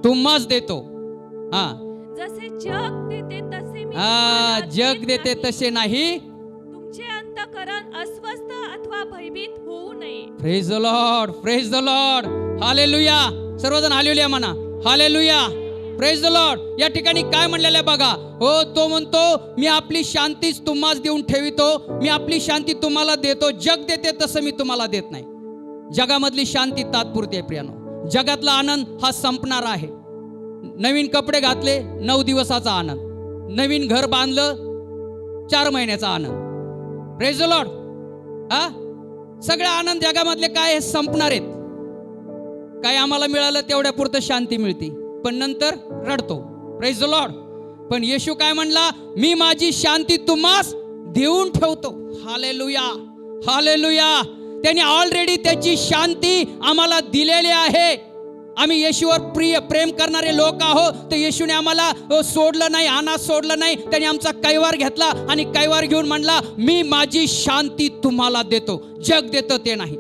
तुम्हास देतो. हा, जसे जग देते तसे मी जग देते तसे नाही. तुमचे अंतःकरण अस्वस्थ अथवा भयभीत होऊ नये. Praise the Lord, praise the Lord. Hallelujah. सर्वजण हालेलुया म्हणा. Hallelujah, praise the Lord. या ठिकाणी काय म्हणलेलं आहे बघा. हो, तो म्हणतो मी आपली शांतीच तुम्हास देऊन ठेवितो, मी आपली शांती तुम्हाला देतो. जग देते तसं मी तुम्हाला देत नाही. जगामधली शांती तात्पुरती आहे प्रियानो. जगातला आनंद हा संपणार आहे. नवीन कपडे घातले 9 दिवसाचा आनंद, नवीन घर बांधलं 4 महिन्याचा आनंद. Praise the Lord. हा, सगळे आनंद जगामधले काय हे संपणार आहेत. काय आम्हाला मिळालं तेवढ्या पुरतं शांती मिळते, पण नंतर रडतो. Praise the Lord. पण येशू काय म्हणला, मी माझी शांती तुम्हास देऊन ठेवतो. Hallelujah, hallelujah. त्याने ऑलरेडी त्याची शांती आम्हाला दिलेली आहे. आम्ही येशूवर प्रेम करणारे लोक आहोत. तर येशूने आम्हाला सोडलं नाही, अनाथ सोडलं नाही. त्याने आमचा कैवार घेतला आणि कैवार घेऊन म्हणला, मी माझी शांती तुम्हाला देतो, जग देतो ते नाही.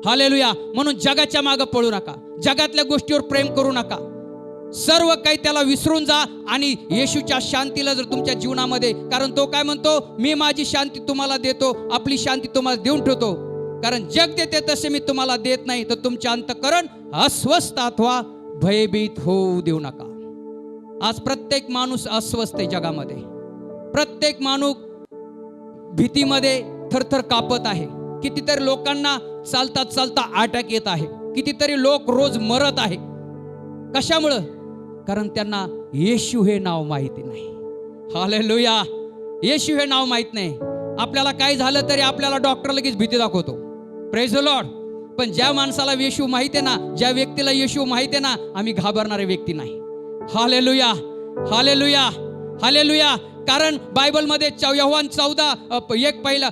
हालेलुया. म्हणून जगाच्या मागे पळू नका, जगातल्या गोष्टीवर प्रेम करू नका. सर्व काही त्याला विसरून जा आणि येशूच्या शांतीला जर तुमच्या जीवनामध्ये, कारण तो काय म्हणतो, मी माझी शांती तुम्हाला देतो, आपली शांती तुम्हाला देऊन ठेवतो. कारण जग देते तसे मी तुम्हाला देत नाही, तर तुमचे अंतःकरण अस्वस्थ अथवा भयभीत होऊ देऊ नका. आज प्रत्येक माणूस अस्वस्थ आहे जगामध्ये. प्रत्येक माणूस भीतीमध्ये थरथर कापत आहे. कितीतरी लोकांना चालता चालता अटॅक येत आहे. कितीतरी लोक रोज मरत आहे. कशामुळं? कारण त्यांना येशू हे नाव माहिती नाही. हालेलुया. येशू हे नाव माहित नाही. आपल्याला काय झालं तरी आपल्याला डॉक्टर लगेच भीती दाखवतो. Praise the Lord. पण ज्या माणसाला येशू माहिती आहे ना, ज्या व्यक्तीला येशू माहिती आहे ना, आम्ही घाबरणारे व्यक्ती नाही. Hallelujah, hallelujah, hallelujah. कारण बायबलमध्ये योहान 14:1 पहिला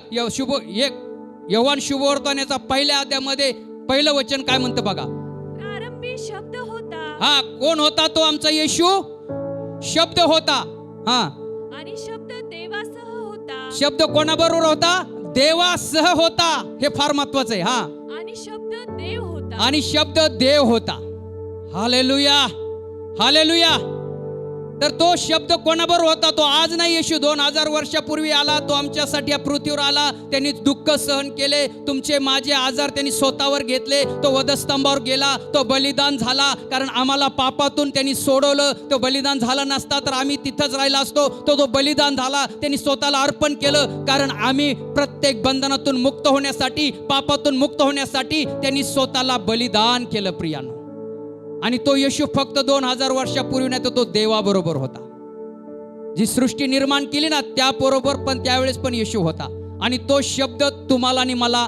योहान शुभवर्तमानाचा पहिल्या अध्यायामध्ये पहिलं वचन काय म्हणतं बघा. प्रारंभी शब्द होता. हा, कोण होता तो? आमचा येशू शब्द होता. हा, आणि शब्द देवासह होता. शब्द कोणाबरोबर होता? देवासह होता. हे फार महत्वाचं आहे. हा, आणि शब्द देव होता. आणि शब्द देव होता. Hallelujah, hallelujah. तर तो शब्द कोणाबरोबर होता? तो आज नाही, येशू 2000 वर्षापूर्वी आला. तो आमच्यासाठी या पृथ्वीवर आला. त्यांनी दुःख सहन केले, तुमचे माझे आजार त्यांनी स्वतःवर घेतले. तो वधस्तंभावर गेला, तो बलिदान झाला, कारण आम्हाला पापातून त्यांनी सोडवलं. तो बलिदान झाला नसता तर आम्ही तिथंच राहिला असतो. तो बलिदान झाला, त्यांनी स्वतःला अर्पण केलं, कारण आम्ही प्रत्येक बंधनातून मुक्त होण्यासाठी, पापातून मुक्त होण्यासाठी त्यांनी स्वतःला बलिदान केलं प्रियानो. आणि तो येशू फक्त 2000 वर्षापूर्वी नाही, तर तो देवाबरोबर होता. जी सृष्टी निर्माण केली ना त्याबरोबर पण त्यावेळेस पण येशू होता. आणि तो शब्द तुम्हाला आणि मला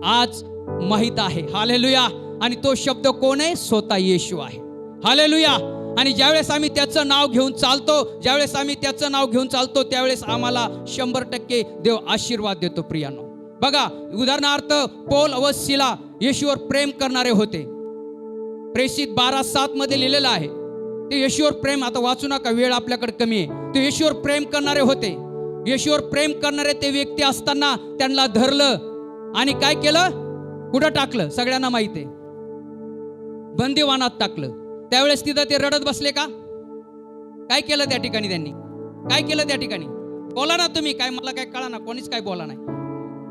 आज माहित आहे. हालेलुया. आणि तो शब्द कोण आहे? स्वतः येशू आहे. हालेलुया. आणि ज्यावेळेस आम्ही त्याचं नाव घेऊन चालतो, ज्यावेळेस आम्ही त्याचं नाव घेऊन चालतो, त्यावेळेस आम्हाला 100% देव आशीर्वाद देतो प्रियानो. बघा, उदाहरणार्थ पौल व सिला येशूवर प्रेम करणारे होते. प्रेषित 12:7 मध्ये लिहिलेलं आहे. ते येशूवर प्रेम, आता वाचू नका, वेळ आपल्याकडे कमी आहे. ते येशूवर प्रेम करणारे होते. येशूवर प्रेम करणारे ते व्यक्ती असताना त्यांना धरलं आणि काय केलं? कुठं टाकलं? सगळ्यांना माहित आहे, बंदिवानात टाकलं. त्यावेळेस तिथं ते रडत बसले का? काय केलं त्या ठिकाणी? त्यांनी काय केलं त्या ठिकाणी? बोला ना तुम्ही. काय मला काय कळा ना, कोणीच काय बोला नाही.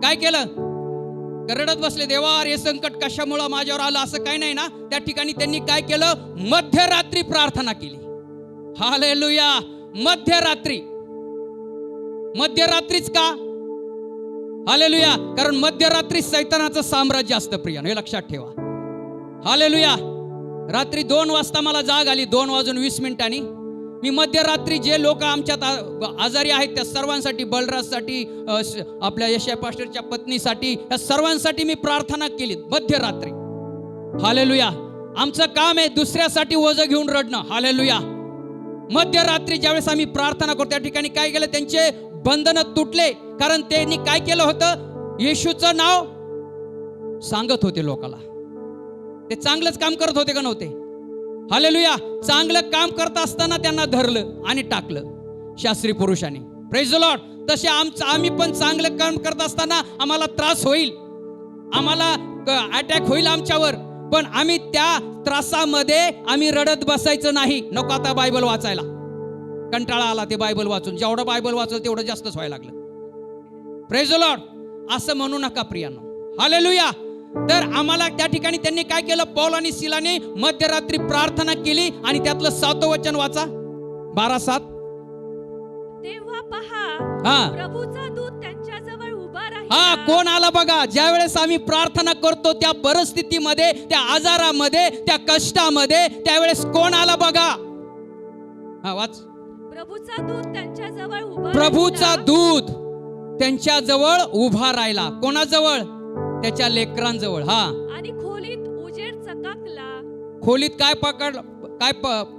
काय केलं? रडत बसले, देवा हे संकट कशामुळे माझ्यावर आलं, असं काही नाही ना. त्या ठिकाणी त्यांनी काय केलं? मध्यरात्री प्रार्थना केली. हालेलुया. मध्यरात्री. मध्यरात्रीच का? हालेलुया. कारण मध्यरात्री सैतानाचं साम्राज्य असतं प्रिय, हे लक्षात ठेवा. हालेलुया. रात्री 2 वाजता मला जाग आली, 2:20 मी मध्यरात्री जे लोक आमच्यात आजारी आहेत त्या सर्वांसाठी, बलराजसाठी, आपल्या यशया पास्टरच्या पत्नीसाठी, या सर्वांसाठी मी प्रार्थना केली मध्यरात्री. हालेलुया. आमचं काम आहे दुसऱ्यासाठी ओझं घेऊन रडणं. हालेलुया. मध्यरात्री ज्यावेळेस आम्ही प्रार्थना करतो त्या ठिकाणी काय केलं? त्यांचे बंधनं तुटले, कारण त्यांनी काय केलं होतं? येशूचं नाव सांगत होते लोकाला. ते चांगलंच काम करत होते का नव्हते? हालेलुया. चांगलं काम करत असताना त्यांना धरलं आणि टाकलं शास्त्री पुरुषांनी. Praise the Lord. तसे आम्ही पण चांगलं काम करत असताना आम्हाला त्रास होईल, आम्हाला अटॅक होईल आमच्यावर, पण आम्ही त्या त्रासामध्ये आम्ही रडत बसायचं नाही. नको आता बायबल वाचायला, कंटाळा आला ते बायबल वाचून. जेवढं बायबल वाचलं तेवढं जास्तच व्हायला लागलं. Praise the Lord. असं म्हणू नका प्रियानो. हालेलुया. तर आम्हाला त्या ठिकाणी त्यांनी काय केलं? पौल आणि सिलाने मध्यरात्री प्रार्थना केली आणि त्यातलं 7वं वचन वाचा, 12:7. तेव्हा पहा, प्रभूचा दूत त्यांच्याजवळ उभा हा, कोण आला बघा? ज्यावेळेस आम्ही प्रार्थना करतो त्या परिस्थितीमध्ये, त्या आजारामध्ये, त्या कष्टामध्ये, त्यावेळेस कोण आला बघा? हा, वाच. प्रभूचा दूत त्यांच्याजवळ उभा, प्रभूचा दूत त्यांच्याजवळ उभा राहिला. कोणाजवळ? त्याच्या लेकरांजवळ. हा. आणि खोलीत उजेड चकाकला. खोलीत काय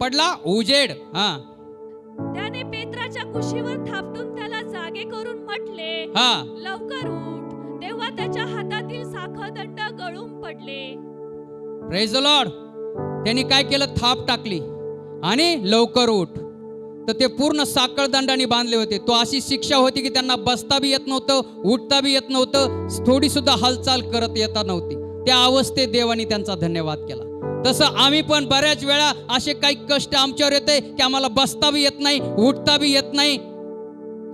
पडला? उजेड. हा. त्याने पेत्राच्या कुशीवर थापटून त्याला जागे करून म्हटले, हा, लवकर उठ. तेव्हा त्याच्या हातातील साखळदंड गळून पडले. Praise the Lord. त्यांनी काय केलं? थाप टाकली आणि लवकर उठ. तर ते पूर्ण साखळदंडाने बांधले होते. तो अशी शिक्षा होती की त्यांना बसता बी येत नव्हतं, उठता बी येत नव्हतं, थोडी सुद्धा हालचाल करत येता नव्हती. त्या अवस्थेत देवानी त्यांचा धन्यवाद केला. तसं आम्ही पण बऱ्याच वेळा असे काही कष्ट आमच्यावर येते की आम्हाला बसता बी येत नाही, उठता बी येत नाही,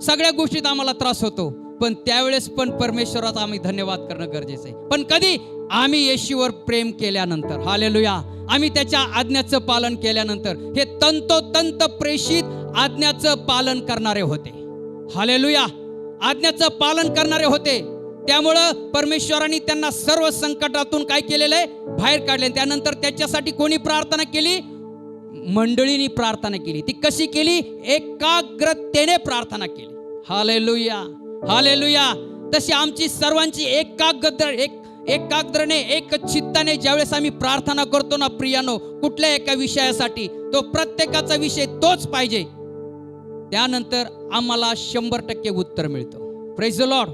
सगळ्या गोष्टीत आम्हाला त्रास होतो. पण त्यावेळेस पण परमेश्वराचा आम्ही धन्यवाद करणं गरजेचं आहे. पण कधी? आम्ही येशूवर प्रेम केल्यानंतर. हालेलुया. आम्ही त्याच्या आज्ञाचं पालन केल्यानंतर. हे तंतोतंत प्रेषित आज्ञाचं पालन करणारे होते. हालेलुया. आज्ञाचं पालन करणारे होते. त्यामुळं परमेश्वरांनी त्यांना सर्व संकटातून काय केलेलं आहे? बाहेर काढले. त्यानंतर त्याच्यासाठी कोणी प्रार्थना केली? मंडळींनी प्रार्थना केली. ती कशी केली? एकाग्रतेने प्रार्थना केली. हालेलुया. हालेलुया. तशी आमची सर्वांची एकाग्रने, एक चित्ताने ज्यावेळेस आम्ही प्रार्थना करतो ना प्रियानो, कुठल्या एका विषयासाठी, तो प्रत्येकाचा विषय तोच पाहिजे, त्यानंतर आम्हाला 100% उत्तर मिळतं. Praise the Lord.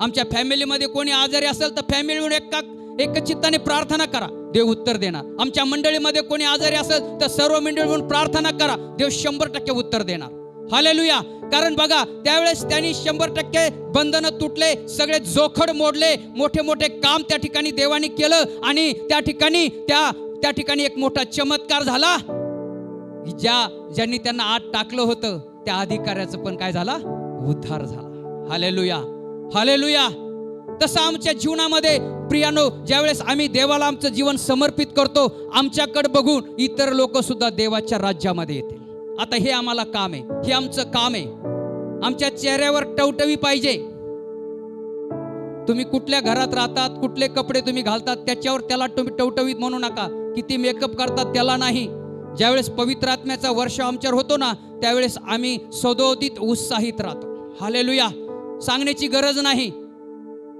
आमच्या फॅमिलीमध्ये कोणी आजारी असेल तर फॅमिली मिळून एक चित्ताने प्रार्थना करा, देव उत्तर देणार. आमच्या मंडळीमध्ये कोणी आजारी असेल तर सर्व मंडळी मिळून प्रार्थना करा, देव 100% उत्तर देणार. हालेलुया. कारण बघा, त्यावेळेस त्यांनी 100% बंधनं तुटले, सगळे जोखड मोडले, मोठे मोठे काम त्या ठिकाणी देवानी केलं आणि त्या ठिकाणी एक मोठा चमत्कार झाला. ज्यांनी त्यांना आत टाकलं होतं त्या अधिकाऱ्याचं पण काय झाला, उद्धार झाला. Hallelujah, hallelujah. तसं आमच्या जीवनामध्ये प्रियानो, ज्यावेळेस आम्ही देवाला आमचं जीवन समर्पित करतो, आमच्याकडे बघून इतर लोक सुद्धा देवाच्या राज्यामध्ये येतील. आता हे आम्हाला काम आहे, हे आमचं काम आहे. आमच्या चेहऱ्यावर टवटवी पाहिजे. तुम्ही कुठल्या घरात राहतात, कुठले कपडे तुम्ही घालतात त्याच्यावर त्याला तुम्ही टवटवीत म्हणू नका. किती मेकअप करतात त्याला नाही. ज्यावेळेस पवित्र आत्म्याचा वर्ष आमच्यावर होतो ना, त्यावेळेस आम्ही सदोदित उत्साहित राहतो. हालेलुया. सांगण्याची गरज नाही,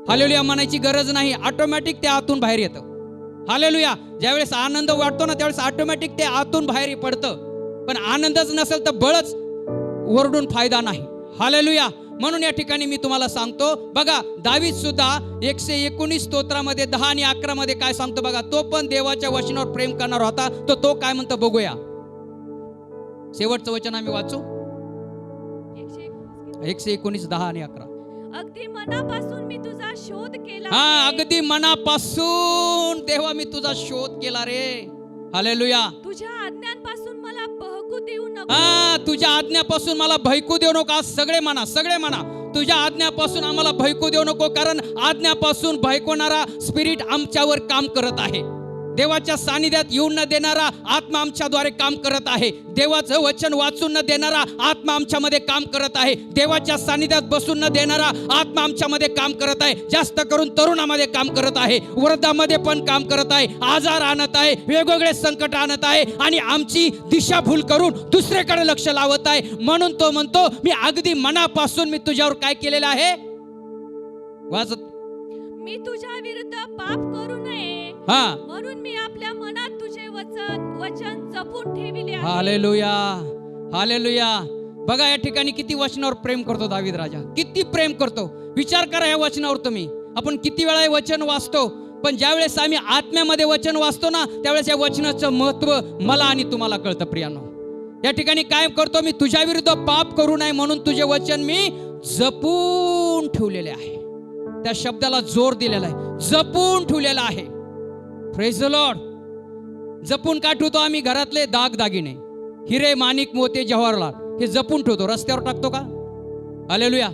हालेलुया म्हणायची गरज नाही, ऑटोमॅटिक ते आतून बाहेर येतं. हालेलुया. ज्यावेळेस आनंद वाटतो ना त्यावेळेस ऑटोमॅटिक ते आतून बाहेर पडतं. पण आनंदच नसेल तर बळच ओरडून फायदा नाही. हालेलुया. म्हणून या ठिकाणी मी तुम्हाला सांगतो, बघा दावीद सुद्धा 119 स्तोत्रामध्ये 10 आणि 11 मध्ये काय सांगतो बघा. तो पण देवाच्या वचनावर प्रेम करणार होता. तो काय म्हणतो बघूया. शेवटचं वचन आम्ही वाचू. 119 10 आणि 11. अगदी मनापासून मी तुझा शोध केला. हा, अगदी मनापासून देवा मी तुझा शोध केला रे. हालेलुया. तुझ्या आज्ञांपासून मला बहकू देऊ नको. हा, तुझ्या आज्ञापासून मला भयकू देऊ नको. आज सगळे म्हणा, सगळे म्हणा, तुझ्या आज्ञापासून आम्हाला भयकू देऊ नको. कारण आज्ञापासून भयकवणारा स्पिरिट आमच्यावर काम करत आहे. देवाच्या सानिध्यात येऊन न देणारा आत्मा आमच्याद्वारे काम करत आहे. देवाचं वचन वाचून न देणारा आत्मा आमच्यामध्ये काम करत आहे. देवाच्या सानिध्यात बसून न देणारा आत्मा आमच्यामध्ये काम करत आहे. जास्त करून तरुणामध्ये काम करत आहे, वृद्धामध्ये पण काम करत आहे, आजार आणत आहे, वेगवेगळे संकट आणत आहे आणि आमची दिशाभूल करून दुसरीकडे लक्ष लावत आहे. म्हणून तो म्हणतो, मी अगदी मनापासून मी तुझ्यावर काय केलेलं आहे. वाचत, मी तुझ्या विरुद्ध पाप करू नये म्हणून मी आपल्या मनात तुझे वचन जपून ठेविले आहे. Hallelujah, hallelujah. बघा या ठिकाणी किती वचनावर प्रेम करतो दावीद राजा, किती प्रेम करतो. विचार करा या वचनावर तुम्ही. आपण किती वेळा हे वचन वाचतो, पण ज्यावेळेस आम्ही आत्म्यामध्ये वचन वाचतो ना त्यावेळेस या वचनाचं महत्व मला आणि तुम्हाला कळतं. प्रियानो, या ठिकाणी काय करतो, मी तुझ्या विरुद्ध पाप करू नये म्हणून तुझे वचन मी जपून ठेवलेले आहे. त्या शब्दाला जोर दिलेला आहे, जपून ठेवलेला आहे. Praise the Lord. जपून का ठेवतो आम्ही? घरातले दागदागिने, हिरे, माणिक, मोते, जवाहरलाल हे जपून ठेवतो. रस्त्यावर टाकतो का? हालेलुया.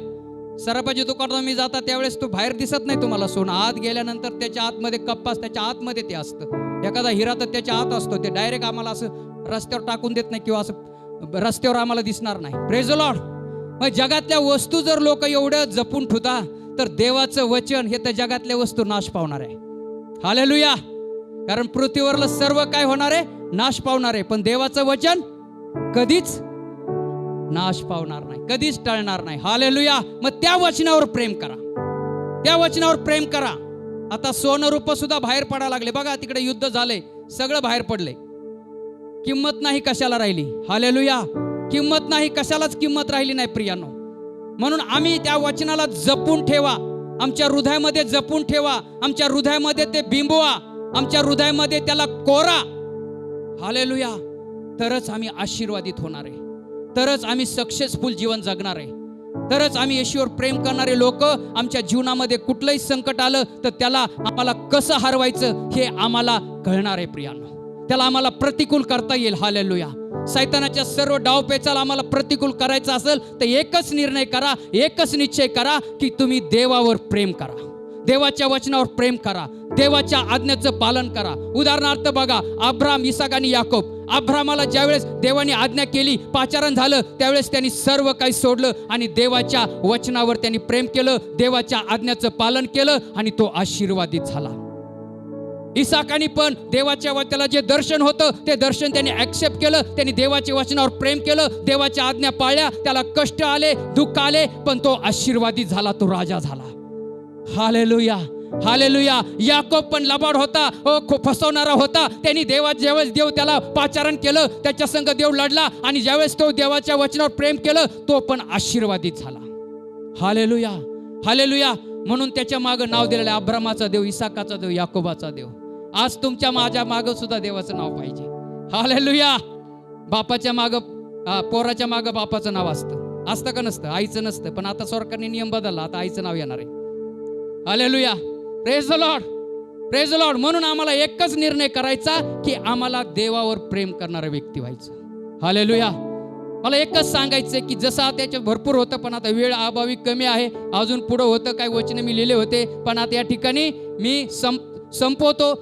सराफाच्या दुकानात मी जाता त्यावेळेस तो बाहेर दिसत नाही तुम्हाला सोनं. आत गेल्यानंतर त्याच्या आतमध्ये कप्पास, त्याच्या आतमध्ये ते असतं. एखादा हिरा तर त्याच्या आत असतो. ते डायरेक्ट आम्हाला असं रस्त्यावर टाकून देत नाही किंवा असं रस्त्यावर आम्हाला दिसणार नाही. Praise the Lord. मग जगातल्या वस्तू जर लोक एवढं जपून ठेवता तर देवाचं वचन हे तर जगातल्या वस्तू नाश पावणार आहे. हालेलुया. कारण पृथ्वीवरलं सर्व काय होणार आहे? नाश पावणार आहे. पण देवाचं वचन कधीच नाश पावणार नाही, कधीच टळणार नाही. हालेलुया. मग त्या वचनावर प्रेम करा, त्या वचनावर प्रेम करा. आता सोनं रूप सुद्धा बाहेर पडायला लागले. बघा तिकडे युद्ध झाले, सगळं बाहेर पडले. किंमत नाही कशाला राहिली. हालेलुया. किंमत नाही, कशालाच किंमत राहिली नाही प्रियानो. म्हणून आम्ही त्या वचनाला जपून ठेवा, आमच्या हृदयामध्ये जपून ठेवा, आमच्या हृदयामध्ये ते बिंबवा, आमच्या हृदयामध्ये त्याला कोरा. हालेलुया. तरच आम्ही आशीर्वादित होणार आहे, तरच आम्ही सक्सेसफुल जीवन जगणार आहे, तरच आम्ही येशूवर प्रेम करणारे लोक आमच्या जीवनामध्ये कुठलंही संकट आलं तर त्याला आम्हाला कसं हरवायचं हे आम्हाला कळणार आहे प्रियानो. त्याला आम्हाला प्रतिकूल करता येईल. हालेलुया. सैतानाच्या सर्व डावपेचाला आम्हाला प्रतिकूल करायचं असेल तर एकच निर्णय करा, एकच निश्चय करा की तुम्ही देवावर प्रेम करा, देवाच्या वचनावर प्रेम करा, देवाच्या आज्ञेचं पालन करा. उदाहरणार्थ बघा, अब्राम, इसाक आणि याकोब. अब्रामाला ज्यावेळेस देवाने आज्ञा केली, पाचारण झालं, त्यावेळेस त्यांनी सर्व काही सोडलं आणि देवाच्या वचनावर त्यांनी प्रेम केलं, देवाच्या आज्ञेचं पालन केलं आणि तो आशीर्वादित झाला. इसाकाने पण देवाच्या वचनाला जे दर्शन होतं ते दर्शन त्यांनी ऍक्सेप्ट केलं, त्यांनी देवाच्या वचनावर प्रेम केलं, देवाच्या आज्ञा पाळल्या. त्याला कष्ट आले, दुःख आले, पण तो आशीर्वादित झाला, तो राजा झाला. Hallelujah, hallelujah. याकोब पण लबाड होता, फसवणारा होता. त्यांनी ज्यावेळेस देव त्याला पाचारण केलं, त्याच्या संग देव लढला आणि ज्यावेळेस तो देवाच्या वचनावर प्रेम केलं तो पण आशीर्वादित झाला. Hallelujah, hallelujah. म्हणून त्याच्या मागं नाव दिलेलं आहे अब्रामाचा देव, इसाकाचा देव, याकोबाचा देव. आज तुमच्या माझ्या मागं सुद्धा देवाचं नाव पाहिजे. हालेलुया. बापाच्या मागं, पोराच्या मागं बापाचं नाव असतं का नसतं? आईचं नसतं. पण आता सरकारने नियम बदलला, आता आईचं नाव येणार आहे. Hallelujah. Praise the Lord, praise the Lord. म्हणून आम्हाला एकच निर्णय करायचा की आम्हाला देवावर प्रेम करणारा व्यक्ती व्हायचं. हालेलुया. मला एकच सांगायचं की जसं त्याच्यात भरपूर होतं, पण आता वेळ अभावी कमी आहे. अजून पुढं होतं काही वचन मी लिहिले होते, पण आता या ठिकाणी मी संपवतो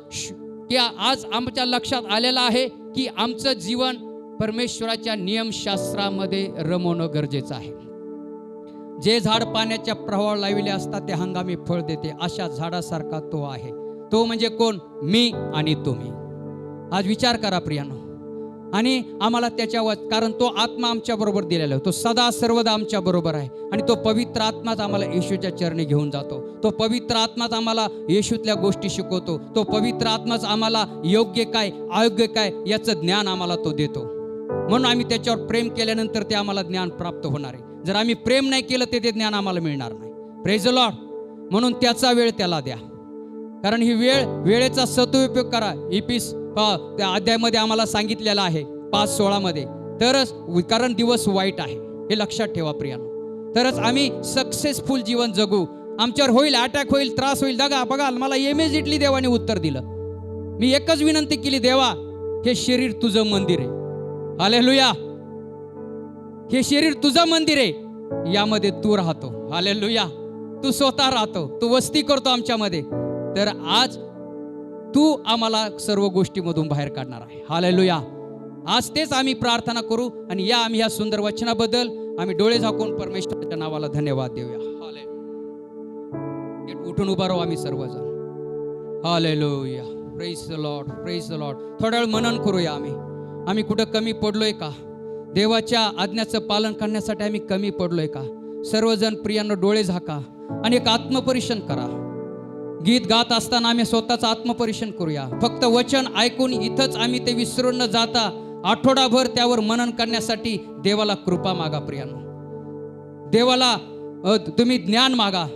की आज आमच्या लक्षात आलेलं आहे की आमचं जीवन परमेश्वराच्या नियमशास्त्रामध्ये रमवणं गरजेचं आहे. जे झाड पाण्याच्या प्रवाहावर लावले असतात ते हंगामी फळ देते, अशा झाडासारखा तो आहे. तो म्हणजे कोण? मी आणि तुम्ही. आज विचार करा प्रियानो. आणि आम्हाला त्याच्यावर, कारण तो आत्मा आमच्या बरोबर दिलेला आहे, तो सदा सर्वदा आमच्या बरोबर आहे. आणि तो पवित्र आत्माच आम्हाला येशूच्या चरणी घेऊन जातो. तो पवित्र आत्माच आम्हाला येशूतल्या गोष्टी शिकवतो. तो पवित्र आत्माच आम्हाला योग्य काय अयोग्य काय याचं ज्ञान आम्हाला तो देतो. म्हणून आम्ही त्याच्यावर प्रेम केल्यानंतर ते आम्हाला ज्ञान प्राप्त होणार आहे. जर आम्ही प्रेम नाही केलं ते ज्ञान आम्हाला मिळणार नाही. Praise the Lord. म्हणून त्याचा वेळ त्याला द्या, कारण ही वेळेचा सदुपयोग करा. त्या अध्यायामध्ये आम्हाला सांगितलेलं आहे 5:16 मध्ये. तरच, कारण दिवस वाईट आहे हे लक्षात ठेवा प्रियानो. तरच आम्ही सक्सेसफुल जीवन जगू. आमच्यावर होईल अटॅक, होईल त्रास, होईल दगा. बघा मला इमिजिएटली देवाने उत्तर दिलं. मी एकच विनंती केली, देवा हे शरीर तुझं मंदिर आहे. हालेलुया. हे शरीर तुझं मंदिर आहे, यामध्ये तू राहतो. हालेलुया. तू स्वतः राहतो, तू वस्ती करतो आमच्यामध्ये. तर आज तू आम्हाला सर्व गोष्टीमधून बाहेर काढणार आहे. हालेलुया. आज तेच आम्ही प्रार्थना करू आणि या आम्ही या सुंदर वचनाबद्दल आम्ही डोळे झाकून परमेश्वराच्या नावाला धन्यवाद देऊया. हालेलुया. उठून उभा राहू आम्ही सर्वजण. Hallelujah. Praise the Lord, praise the Lord. थोडा वेळ मनन करूया. आम्ही कुठं कमी पडलोय का? देवाच्या आज्ञाचं पालन करण्यासाठी आम्ही कमी पडलोय का? सर्वजण प्रियांनो डोळे झाका आणि एक आत्मपरीक्षण करा. गीत गात असताना आम्ही स्वतःचं आत्मपरीक्षण करूया. फक्त वचन ऐकून इथंच आम्ही ते विसरून न जाता आठवडाभर त्यावर मनन करण्यासाठी देवाला कृपा मागा प्रियांनो. देवाला तुम्ही ज्ञान मागा.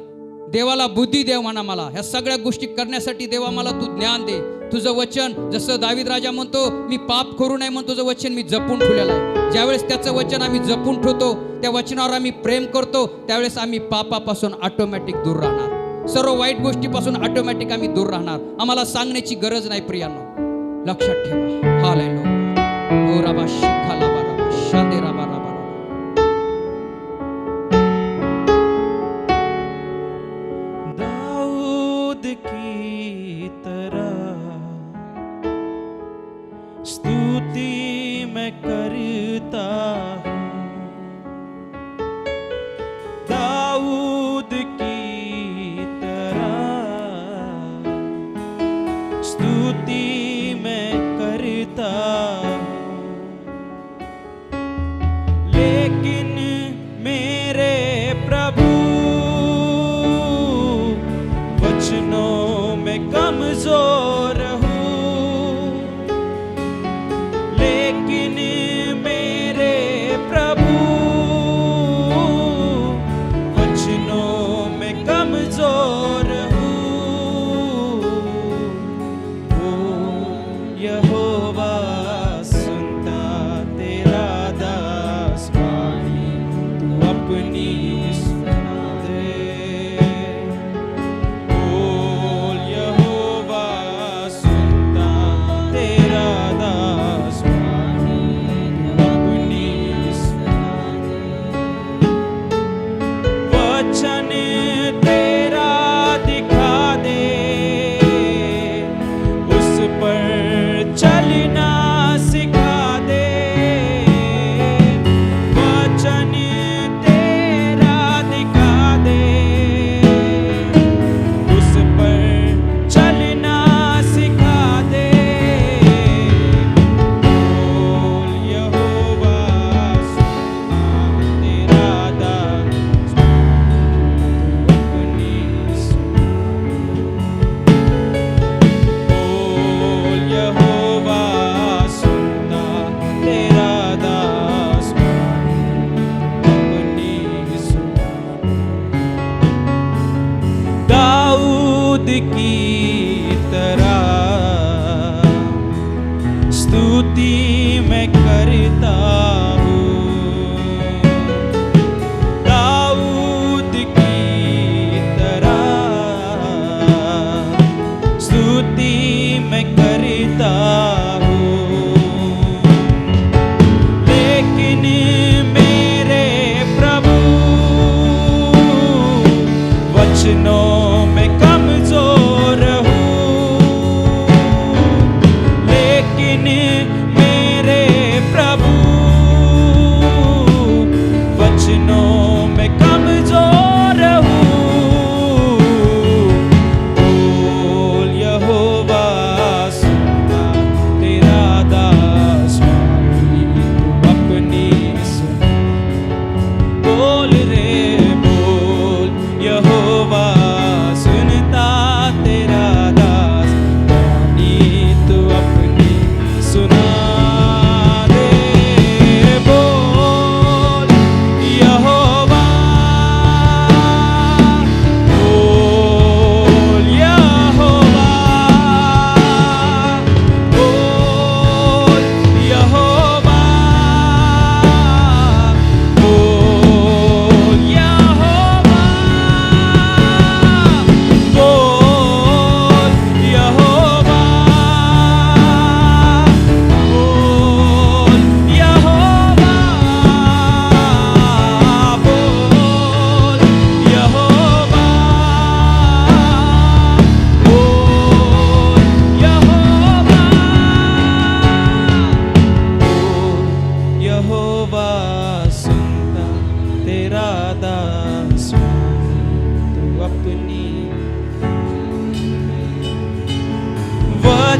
देवाला बुद्धी देव म्हणा. मला ह्या सगळ्या गोष्टी करण्यासाठी देवा मला तू ज्ञान दे. तुझं वचन, जसं दावीद राजा म्हणतो मी पाप करू नये म्हणून तुझं वचन मी जपून ठेवलेलं आहे. ज्यावेळेस त्याचं वचन आम्ही जपून ठेवतो, त्या वचनावर आम्ही प्रेम करतो, त्यावेळेस आम्ही पापापासून ऑटोमॅटिक दूर राहणार. सर्व वाईट गोष्टीपासून ऑटोमॅटिक आम्ही दूर राहणार. आम्हाला सांगण्याची गरज नाही प्रियांनो. लक्षात ठेवा. हालेलुया. ओ रबा शिखाला बराबा शांदे रबा रबा. दाऊद की तरह स्तुति मैं करता हूँ. दाऊद की तरह स्तुति मैं करता हूँ. लेकिन मेरे प्रभु वचनों में कमजोर हूँ. लेकिन मेरे प्रभु वचनों में कमजोर हूँ. ओ यहोवा सुनता तेरा दास वाणी, तू अपनी सुना दे. बोल यहोवा सुनता तेरा दास वाणी, तू अपनी सुना दे. वचन तेरा दिखा दे, उस पर चलना सिखा दे. वचन तेरा दिखा दे, उस पर चलना सिखा दे. बोल यहोवा सुनता तेरा दास अपनी सुना. बोल यहोवा सुनता तेरा दास अपनी सुना. दाऊद की तरह स्तुति मैं करता हूँ. दाऊद की तरह स्तुति मैं करता हूँ.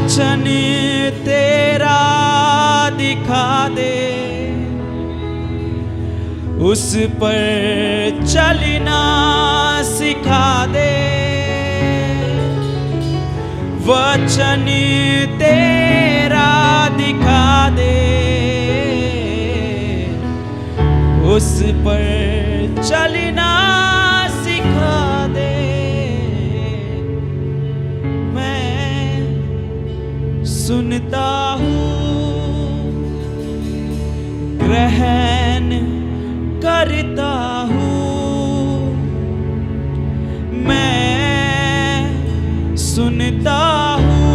वचन तेरा दिखा दे, उस पर चलना सिखा दे। वचन तेरा दिखा दे, उस पर चलना सिखा दे। मैं सुनता हूँ, ग्रहण करता हूँ। मैं सुनता हूँ,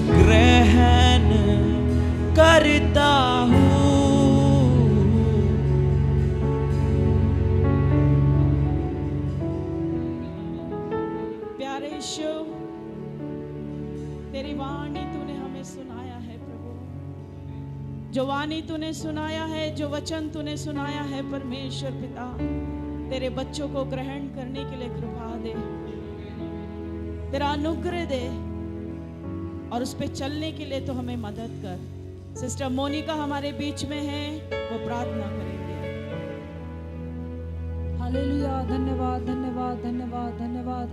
ग्रहण करता हूँ। प्यारे यीशु, तेरी वाणी तूने हमें सुनाया है प्रभु। जो वाणी तूने सुनाया है, जो वचन तूने सुनाया है परमेश्वर पिता, तेरे बच्चों को ग्रहण करने के लिए कृपा दे, तेरा अनुग्रह दे और उस पे चलने के लिए तो हमें मदद कर। सिस्टर मोनिका हमारे बीच में है, वो प्रार्थना करेंगे। हालेलुया। धन्यवाद धन्यवाद धन्यवाद धन्यवाद।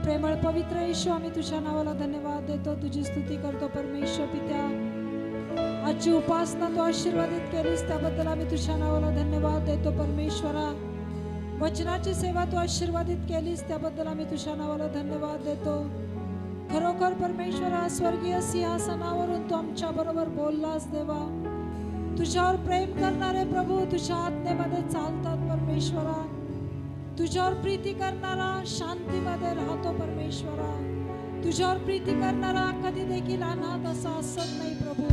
प्रेमळ पवित्र येशू, आम्ही तुझ्या नावाला धन्यवाद देतो, तुझी स्तुती करतो परमेश्वर पित्या। आजची उपासना तू आशीर्वादित केलीस त्याबद्दल आम्ही तुझ्या नावाला धन्यवाद देतो परमेश्वरा। वचनाची सेवा तू आशीर्वादित केलीस त्याबद्दल आम्ही तुझ्या नावाला धन्यवाद देतो। खरोखर परमेश्वरा, स्वर्गीय सिंहासनावरून तू आमच्या बरोबर बोललास देवा। तुझ्यावर प्रेम करणारे प्रभू तुझ्या आज्ञेमध्ये चालतात परमेश्वरा। तुझ्यावर प्रीती करणारा शांतीमध्ये राहतो परमेश्वरा। तुझ्यावर प्रीती करणारा कधी देखील अनाथ असा असत नाही प्रभू।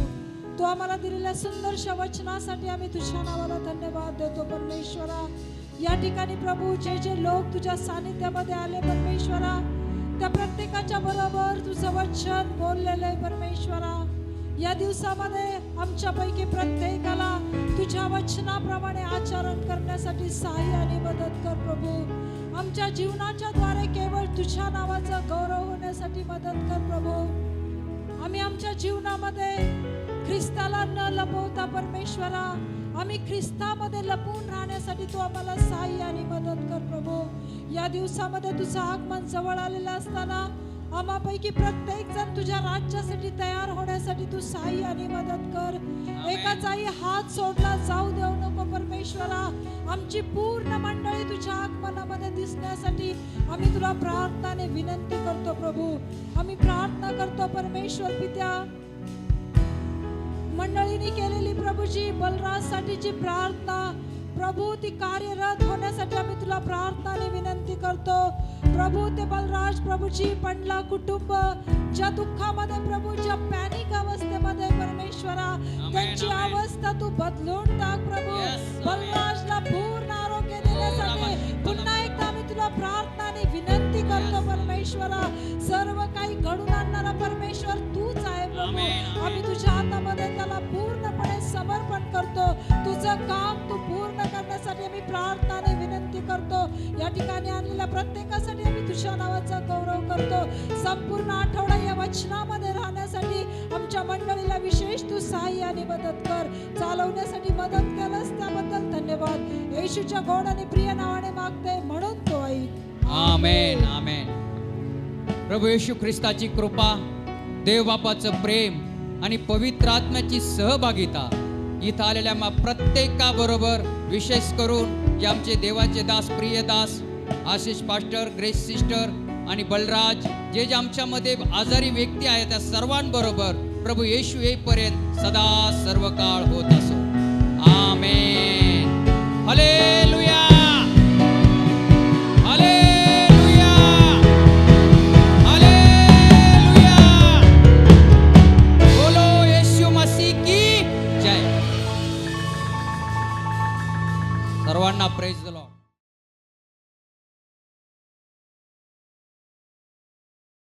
तू आम्हाला दिलेल्या सुंदरशा वचनासाठी आम्ही तुझ्या नावाला धन्यवाद देतो परमेश्वरा। या ठिकाणी प्रभू जे जे लोक तुझ्या सानिध्यामध्ये आले परमेश्वरा, त्या प्रत्येकाच्या बरोबर तुझं वचन बोललेलं आहे परमेश्वरा। या दिवसामध्ये आमच्यापैकी प्रत्येकाला तुझ्या वचनाप्रमाणे आचरण करण्यासाठी सहाय्य आणि मदत कर प्रभू। आमच्या जीवनाच्या द्वारे केवळ तुझ्या नावाचा गौरव होण्यासाठी मदत कर प्रभू। आम्ही आमच्या जीवनामध्ये ख्रिस्ताला न लपवता परमेश्वरा, आम्ही ख्रिस्तामध्ये लपून राहण्यासाठी तू आम्हाला सहाय्य आणि मदत कर प्रभू। या दिवसामध्ये तुझं आगमन जवळ आलेलं असताना आम्हापैकी प्रत्येक जण तुझ्या राज्यासाठी तयार होण्यासाठी तू सहाय्य आणि मदत कर। एकाचाही हात सोडला जाऊ देऊ नको परमेश्वरा। आमची पूर्ण मंडळी तुझ्या आगमनामध्ये दिसण्यासाठी आम्ही तुला प्रार्थनाने विनंती करतो प्रभू। आम्ही प्रार्थना करतो परमेश्वर पित्या, मंडळीने केलेली प्रभूजी बलराजसाठीची प्रार्थना प्रभू ती कार्यरत होण्यासाठी आम्ही तुला प्रार्थनाने विनंती करतो प्रभू। ते बलराज प्रभूजी पंडला कुटुंब ज्या दुःखामध्ये प्रभू, ज्या पॅनिक अवस्थेमध्ये परमेश्वरा, त्यांची अवस्था तू बदलून टाक प्रभू। बलराजला पूर्ण आरोग्य देण्यासाठी पुन्हा एकदा आम्ही तुला प्रार्थनाने विनंती करतो परमेश्वरा। सर्व काही घडून आणणारा परमेश्वर तूच आहे प्रभू। आम्ही तुझ्या हातामध्ये त्याला पूर्णपणे समर्पण करतो। तुझं काम तू पूर्ण करण्यासाठी आम्ही प्रार्थनाने विनंती करतो। या ठिकाणी आणलेल्या प्रत्येकासाठी आम्ही तुझ्या नावाचा गौरव करतो। संपूर्ण आठवडा या वचनामध्ये राहण्यासाठी आमच्या मंडळीला विशेष तू सहाय्य आणि मदत कर। चालवण्यासाठी मदत केलंस त्याबद्दल धन्यवाद। येशूच्या गोड आणि प्रिय नावाने मागते, म्हणून तो ऐक। आमेन आमेन। प्रभू येशू ख्रिस्ताची कृपा, देव बापाचं प्रेम आणि पवित्र आत्म्याची सहभागिता इथं आलेल्या प्रत्येकाबरोबर, विशेष करून जे आमचे देवाचे दास, प्रिय Das Ashish pastor, grace sister आणि बलराज, जे जे आमच्यामध्ये आजारी व्यक्ती आहेत, त्या सर्वांबरोबर प्रभू येशू येईपर्यंत सदा सर्व काळ होत असो। आमेन। Hallelujah hallelujah hallelujah. बोलो येशू मसीह की जय। सर्वांना प्रेज द लॉर्ड।